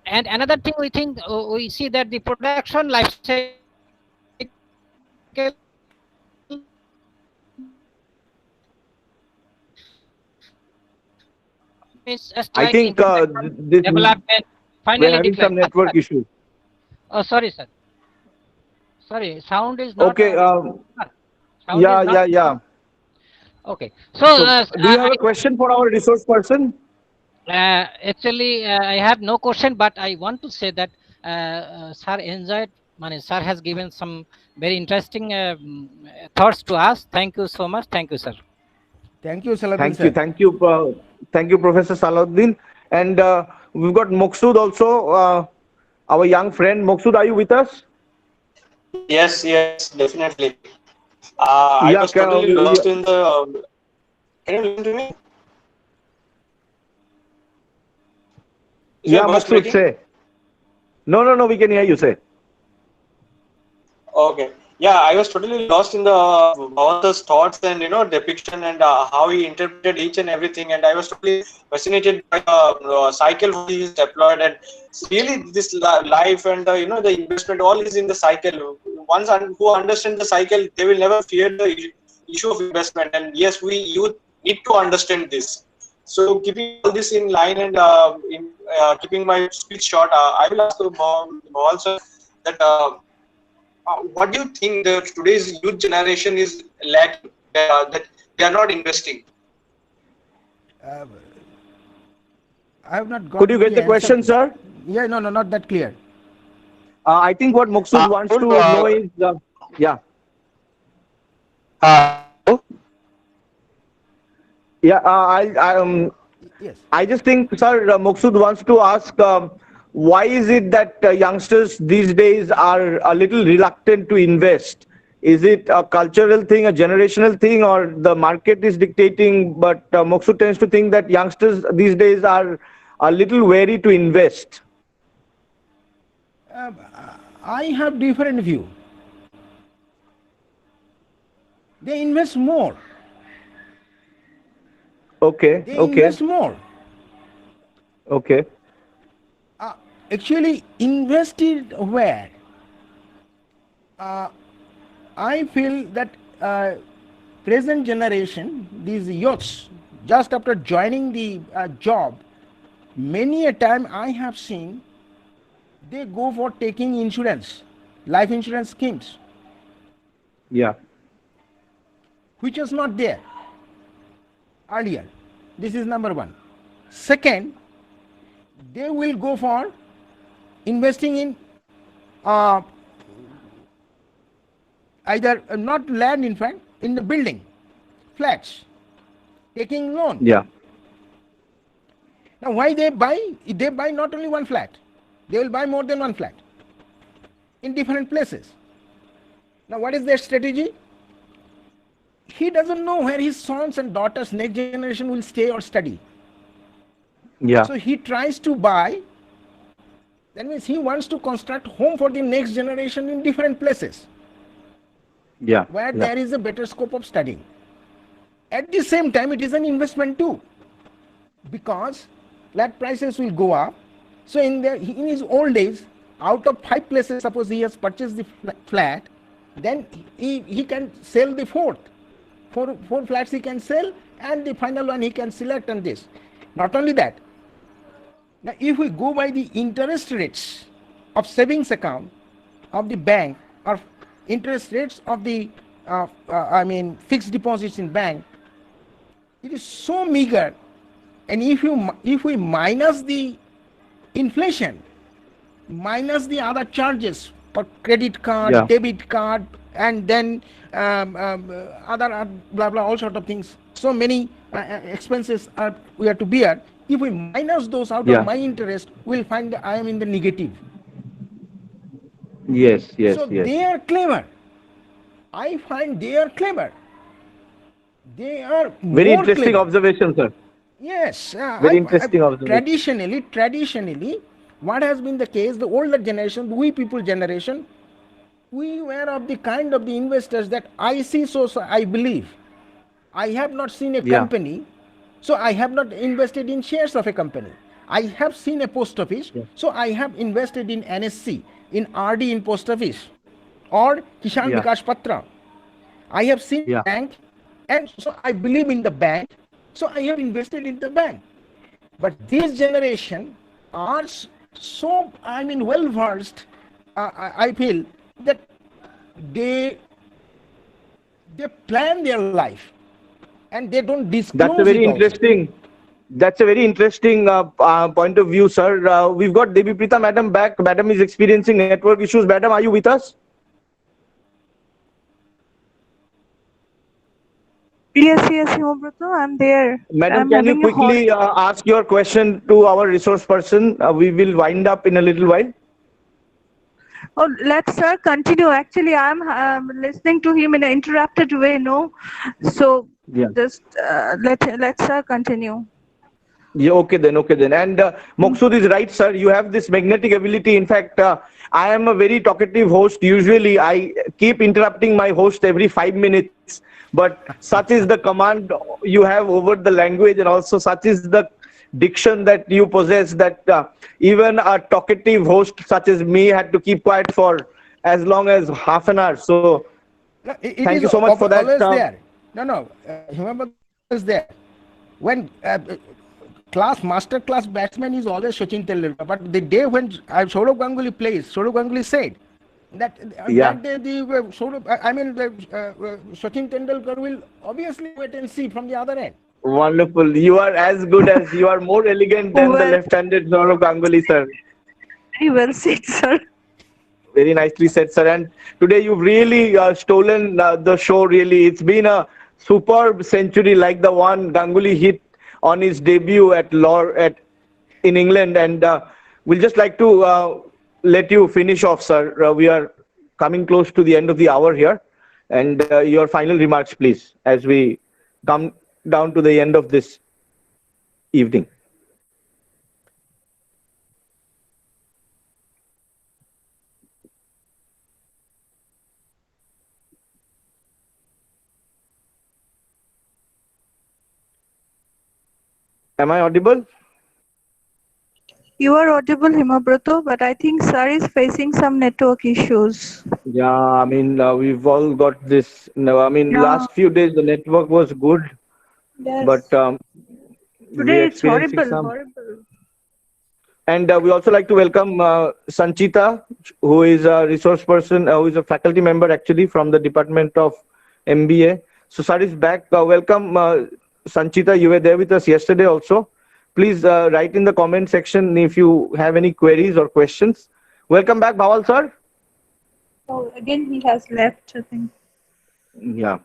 And another thing, we think we see that the production life cycle means just I like think introduction, this development, we're finally having decline. some network issue. Oh, sorry, sir. Sorry, sound is not. Okay. Sound is Yeah, not. yeah, yeah. Okay. So, So, do you have a question for our resource person? actually, I have no question, but I want to say that sir enjoyed. Sir has given some very interesting thoughts to us. Thank you so much. Thank you, sir. Thank you, Salatin Thank you, sir. thank you, Professor Salahuddin. And we've got Moksud also, our young friend. Moksud, are you with us? Yes, definitely. I Yeah, was totally lost in the. Can you listen to me? Is my yeah, voice Moksud, breaking? say. No, no, no, we can hear you say. Okay. Yeah, I was totally lost in the all the thoughts and depiction and how he interpreted each and everything, and I was totally fascinated by the cycle what he is deployed, and really this life and the investment all is in the cycle. Once who understand the cycle, they will never fear the issue of investment. And yes, we youth need to understand this. So keeping all this in line and in keeping my speech short, I will ask also that. What do you think the today's youth generation is lacking that they are not investing? Uh, I have not Could got you get the the answer. question, sir? Yeah, no, not that clear. I think what Moksud wants Told, to know is, yeah, hello? yeah. Yes. I just think, sir, Moksud wants to ask, why is it that youngsters these days are a little reluctant to invest? Is it a cultural thing, a generational thing, or the market is dictating? But Moksud tends to think that youngsters these days are a little wary to invest. Uh, I have different view. They invest more. Okay, They okay, invest more. okay. Uh, Actually, invested where? Uh, I feel that present generation, these youths, just after joining the job, many a time I have seen they go for taking insurance, life insurance schemes, Yeah, which was not there earlier. This is number one. Second, they will go for investing in uh, either not land, in fact, in the building, flats, taking loan. yeah, Now, why they buy? They buy not only one flat, they will buy more than one flat in different places. Now, what is their strategy? He doesn't know where his sons and daughters, next generation, will stay or study. yeah, So he tries to buy. That means he wants to construct home for the next generation in different places yeah, where yeah, there is a better scope of studying. At the same time, it is an investment too, because flat prices will go up. So in his old days, out of 5 places, suppose he has purchased the flat, then he can sell the fourth. Four flats he can sell, and the final one he can select on this. Not only that, now if we go by the interest rates of savings account of the bank, or interest rates of the fixed deposits in bank, it is so meager. And if we minus the inflation, minus the other charges for credit card, yeah, debit card, and then other blah blah, all sort of things. So many expenses are we have to bear. If we minus those out of yeah. my interest, we'll find that I am in the negative. Yes, yes, So yes. they are clever. I find they are clever. They are Very more interesting clever. observation, sir. Yes, Very interesting observation. traditionally, what has been the case? The older generation, we people generation, we were of the kind of the investors that I see, so I believe. I have not seen a Yeah, company, so I have not invested in shares of a company. I have seen a post office, yeah, so I have invested in NSC, in RD in post office, or Kishan yeah, Vikas Patra. I have seen yeah. bank, and so I believe in the bank, so I have invested in the bank. But this generation are so, I mean, well versed. I feel that they they plan their life and they don't That's disclose a it very also. interesting. That's a very interesting point of view, sir. We've got Devi Prita Madam back. Madam is experiencing network issues. Madam, are you with us? Yes, yes, Himobrata, I'm there. Madam, I'm can you having a hot. quickly ask your question to our resource person? We will wind up in a little while. Oh, let's continue. Actually, I'm listening to him in an interrupted way. No, so Yeah. just let's continue. Yeah, okay then, okay then. And Moksud is right, sir. You have this magnetic ability. In fact, I am a very talkative host. Usually, I keep interrupting my host every 5 minutes. But such is the command you have over the language, and also such is the diction that you possess that even a talkative host such as me had to keep quiet for as long as half an hour. So, No, it thank is you so much for that. always there. No, Himabad is always there. When master class batsman is always Sachin Tendulkar. But the day when Sourav Ganguly plays, Sourav Ganguly said that on Yeah. that day the Sachin Tendulkar will obviously wait and see from the other end. Wonderful. You are as good as you are more elegant than the Well, left-handed Gaurav Ganguly, sir. very well said, sir. Very nicely said, sir. And today you've really stolen the show. Really, it's been a superb century like the one Ganguly hit on his debut at in England. And we'll just like to let you finish off, sir. We are coming close to the end of the hour here, and your final remarks, please, as we come down to the end of this evening. Am I audible? You are audible, Himabrato, but I think sir is facing some network issues. Yeah, I mean, we've all got this. No, I mean, Yeah, last few days the network was good, but yes. we're Today it's experiencing horrible, some. horrible. And we also like to welcome Sanchita, who is a resource person, who is a faculty member actually from the Department of MBA. So, sir is back. Welcome, Sanchita. You were there with us yesterday also. Please write in the comment section if you have any queries or questions. Welcome back, Bhawal sir. Oh, again he has left, I think. Yeah.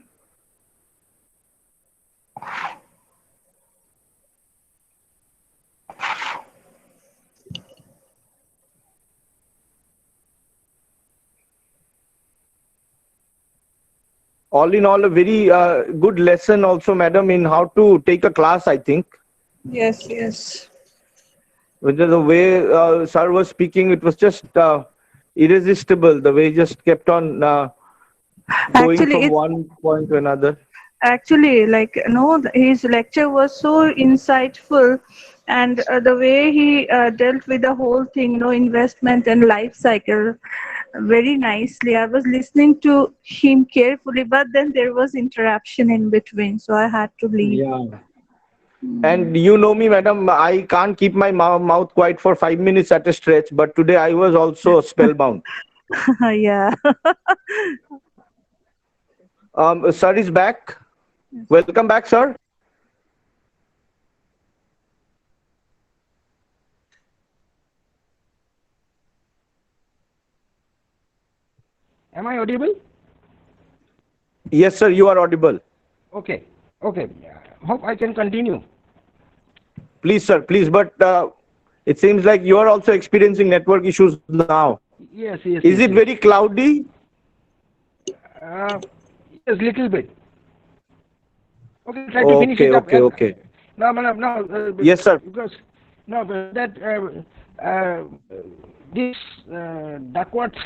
All in all, a very good lesson also, madam, in how to take a class, I think. Yes, yes. With the way sir was speaking, it was just irresistible. The way he just kept on going Actually, from it's one point to another. actually like no, his lecture was so insightful, and the way he dealt with the whole thing, investment and life cycle, very nicely. I was listening to him carefully, but then there was interruption in between, so I had to leave. Yeah. And you know me, madam, I can't keep my mouth quiet for 5 minutes at a stretch. But today I was also spellbound. Yeah. Sir is back. Welcome back, sir. Am I audible? Yes, sir, you are audible. Okay, okay. Hope I can continue. Please, sir, please. But it seems like you are also experiencing network issues now. Yes, yes, Is yes, it yes. very cloudy? Uh, yes, little bit. Okay, try to finish Okay, it up. okay, okay. No, no, no, Yes, sir. because no, but that this Duckworth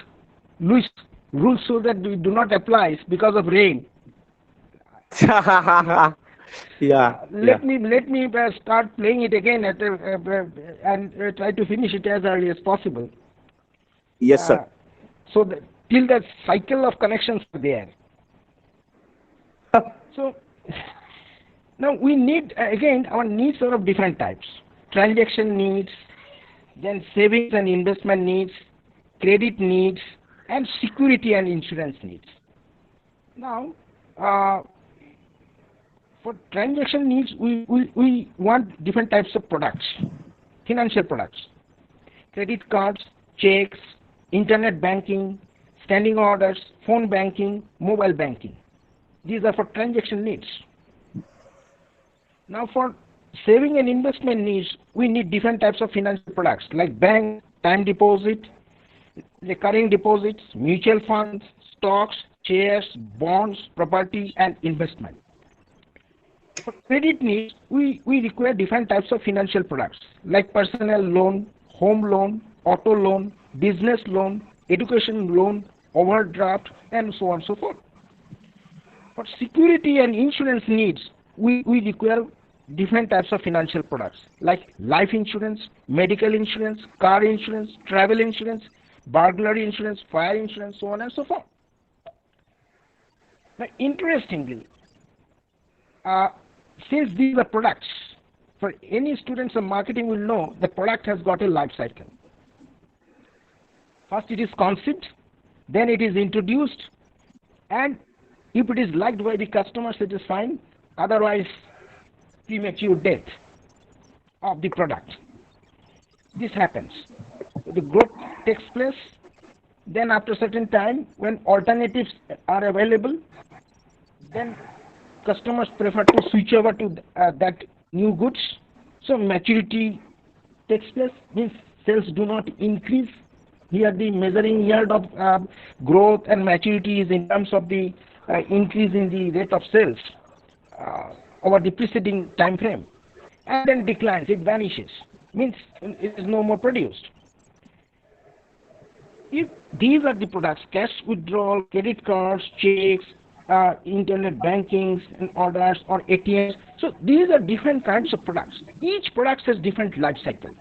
Lewis rule so that we do not apply because of rain. Yeah, yeah. Let me start playing it again and try to finish it as early as possible. Yes, Uh, sir. so that till the cycle of connections are there. So now we need again our needs are of different types. Transaction needs, then savings and investment needs, credit needs, and security and insurance needs. Now, uh, for transaction needs, we want different types of products, financial products, credit cards, checks, internet banking, standing orders, phone banking, mobile banking. These are for transaction needs. Now, for saving and investment needs, we need different types of financial products like bank, time deposit, recurring deposits, mutual funds, stocks, shares, bonds, property, and investment. For credit needs, we require different types of financial products like personal loan, home loan, auto loan, business loan, education loan, overdraft, and so on and so forth. For security and insurance needs, we require different types of financial products like life insurance, medical insurance, car insurance, travel insurance, burglary insurance, fire insurance, so on and so forth. Now, interestingly, uh, since these are products, for any students of marketing will know the product has got a life cycle. First it is conceived, then it is introduced, and if it is liked by the customers, it is fine. Otherwise, premature death of the product. This happens. The growth takes place. Then after a certain time, when alternatives are available, then customers prefer to switch over to that new goods. So maturity takes place, means sales do not increase. Here the measuring yard of growth and maturity is in terms of the increase in the rate of sales over the preceding time frame, and then declines, it vanishes, means it is no more produced. If these are the products, cash withdrawal, credit cards, checks, internet bankings and orders or ATMs, so these are different kinds of products. Each product has different life cycle.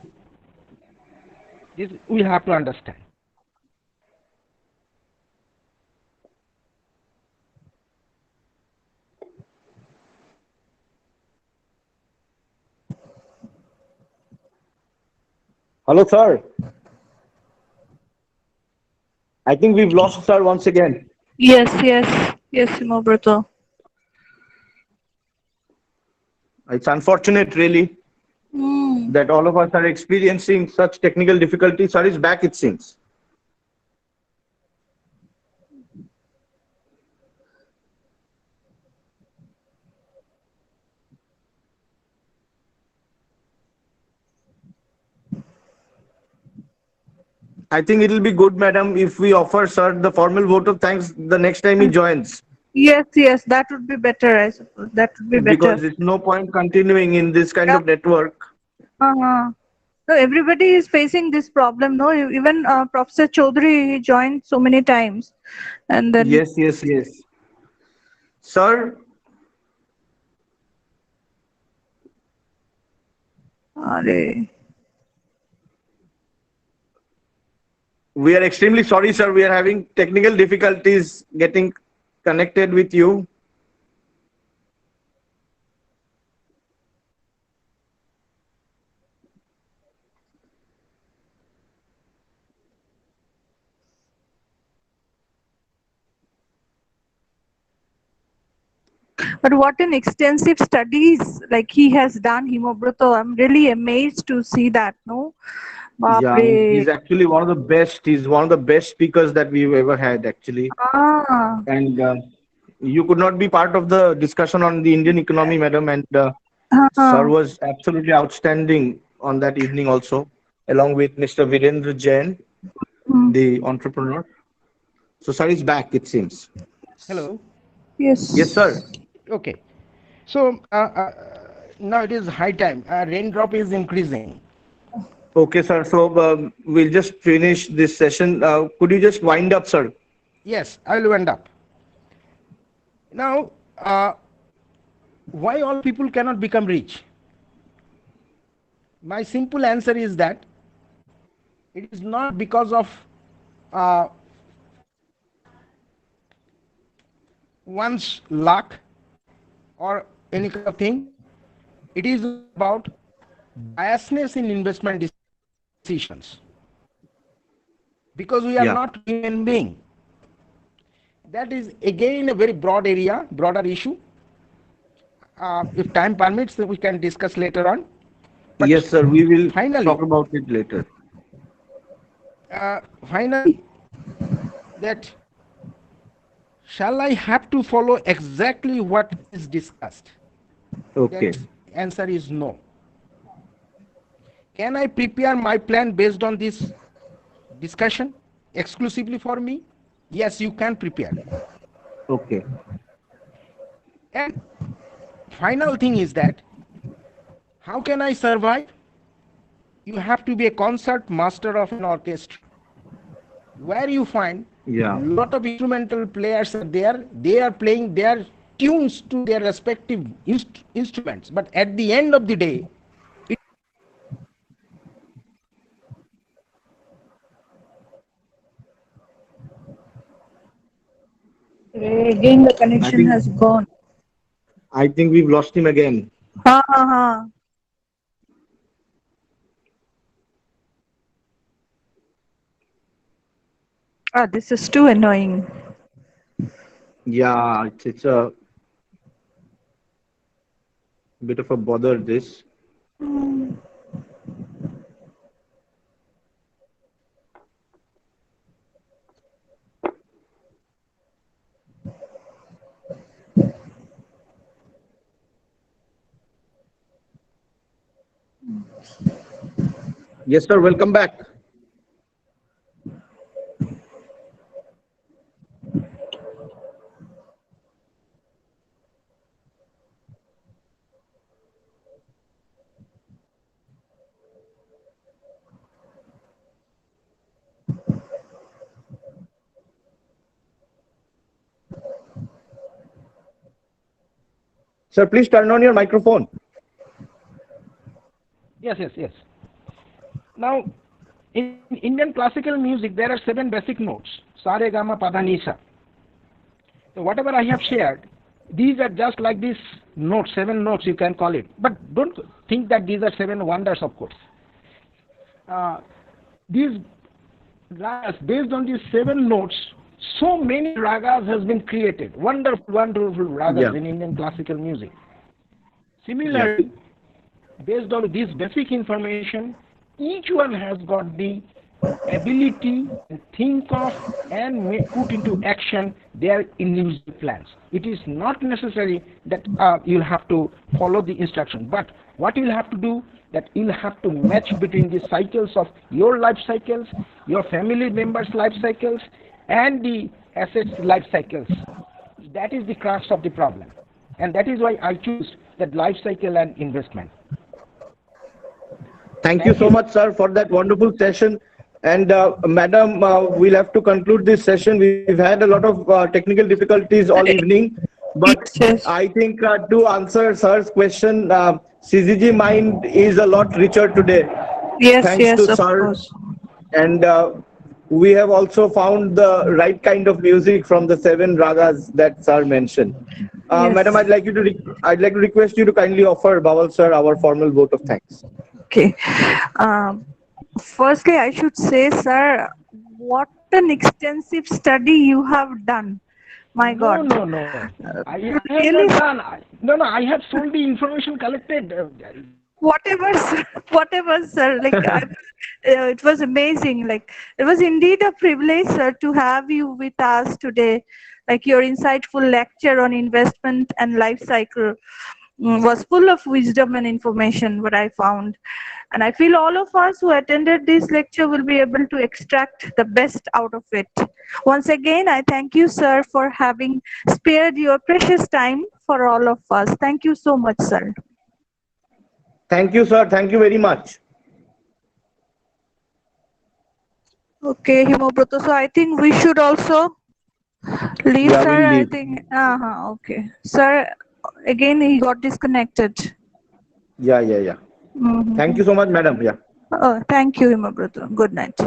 This we have to understand. Hello, sir. I think we've lost sir once again. Yes, yes, yes, Himobrata. It's unfortunate, really, Hmm. that all of us are experiencing such technical difficulties. Sir is back, it seems. I think it'll be good, madam, if we offer sir the formal vote of thanks the next time he joins, Yes, yes, that would be better, I suppose. That would be better. because there's no point continuing in this kind Yeah. of network. Uh-huh. So everybody is facing this problem, no? Even Professor Chaudhary, he joined so many times, and then Yes, yes, yes. Sir, Arey. we are extremely sorry, sir. We are having technical difficulties getting connected with you. But what an extensive studies like he has done, Himobrata. I'm really amazed to see that, no? Yeah, Bapre. he's actually one of the best. He's one of the best speakers that we've ever had, actually. Ah. And you could not be part of the discussion on the Indian economy, madam. And sir Uh-huh. was absolutely outstanding on that evening also, along with Mr. Virendra Jain. the entrepreneur. So sir is back, it seems. Hello. Yes, Yes. sir. Okay. So now it is high time. Raindrop is increasing. Okay, sir. So we'll just finish this session. Could you just wind up, sir? Yes, I will end up. Now, why all people cannot become rich? My simple answer is that it is not because of uh, one's luck or any kind of thing. It is about biasness in investment decisions. Because we are not Yeah. human being. That is again a very broad area, broader issue. If time permits, we can discuss later on. But Yes, sir. We will finally, talk about it later. finally, that shall I have to follow exactly what is discussed? Okay. That answer is no. Can I prepare my plan based on this discussion exclusively for me? Yes, you can prepare. Okay. And final thing is that how can I survive? You have to be a concert master of an orchestra where you find Yeah. lot of instrumental players are there. They are playing their tunes to their respective instruments, but at the end of the day, Again, the I connection think has gone. I think we've lost him again. Ha ha ha. Ah, this is too annoying. Yeah, it's a bit of a bother this. Yes, sir. Welcome back. Sir, please turn on your microphone. yes. Now, in Indian classical music, there are 7 basic notes: sa, re, ga, ma, pa, dha, ni, sa. So whatever I have shared, these are just like these notes, 7 notes you can call it. But don't think that these are 7 wonders, of course. These ragas, based on these 7 notes, so many ragas has been created. Wonderful ragas Yeah. in Indian classical music. Yeah. Similarly, based on this basic information, each one has got the ability to think of and put into action their individual plans. It is not necessary that you'll have to follow the instruction, but what you'll have to do, that you'll have to match between the cycles of your life cycles, your family members' life cycles, and the assets life cycles. That is the crux of the problem, and that is why I choose that life cycle and investment. Thank you Thank so you. much, sir, for that wonderful session. And madam, we'll have to conclude this session. We've had a lot of technical difficulties all evening, but Yes, yes. I think to answer sir's question, Syzygy Mind is a lot richer today, Yes, thanks to yes, of sir. course. And we have also found the right kind of music from the 7 ragas that sir mentioned. Madam, Yes. I'd like to request you to kindly offer Bhowal sir our formal vote of thanks. Okay. Um, Firstly, I should say, sir, what an extensive study you have done. My God. No. I have not Really, done. No. I have sold the information collected. whatever, sir, whatever, sir. It was amazing. Like, it was indeed a privilege, sir, to have you with us today. Like your insightful lecture on investment and life cycle. was full of wisdom and information, what I found. And I feel all of us who attended this lecture will be able to extract the best out of it. Once again, I thank you, sir, for having spared your precious time for all of us. Thank you so much, sir. Thank you, sir. Thank you very much. Okay, Himobroto. So I think we should also leave, Yeah, we'll sir. I leave. think. Okay, sir. Again, he got disconnected. Yeah, yeah, yeah. Thank Mm-hmm. you so much, madam. Yeah. Oh, thank you, Himobroto. Good night.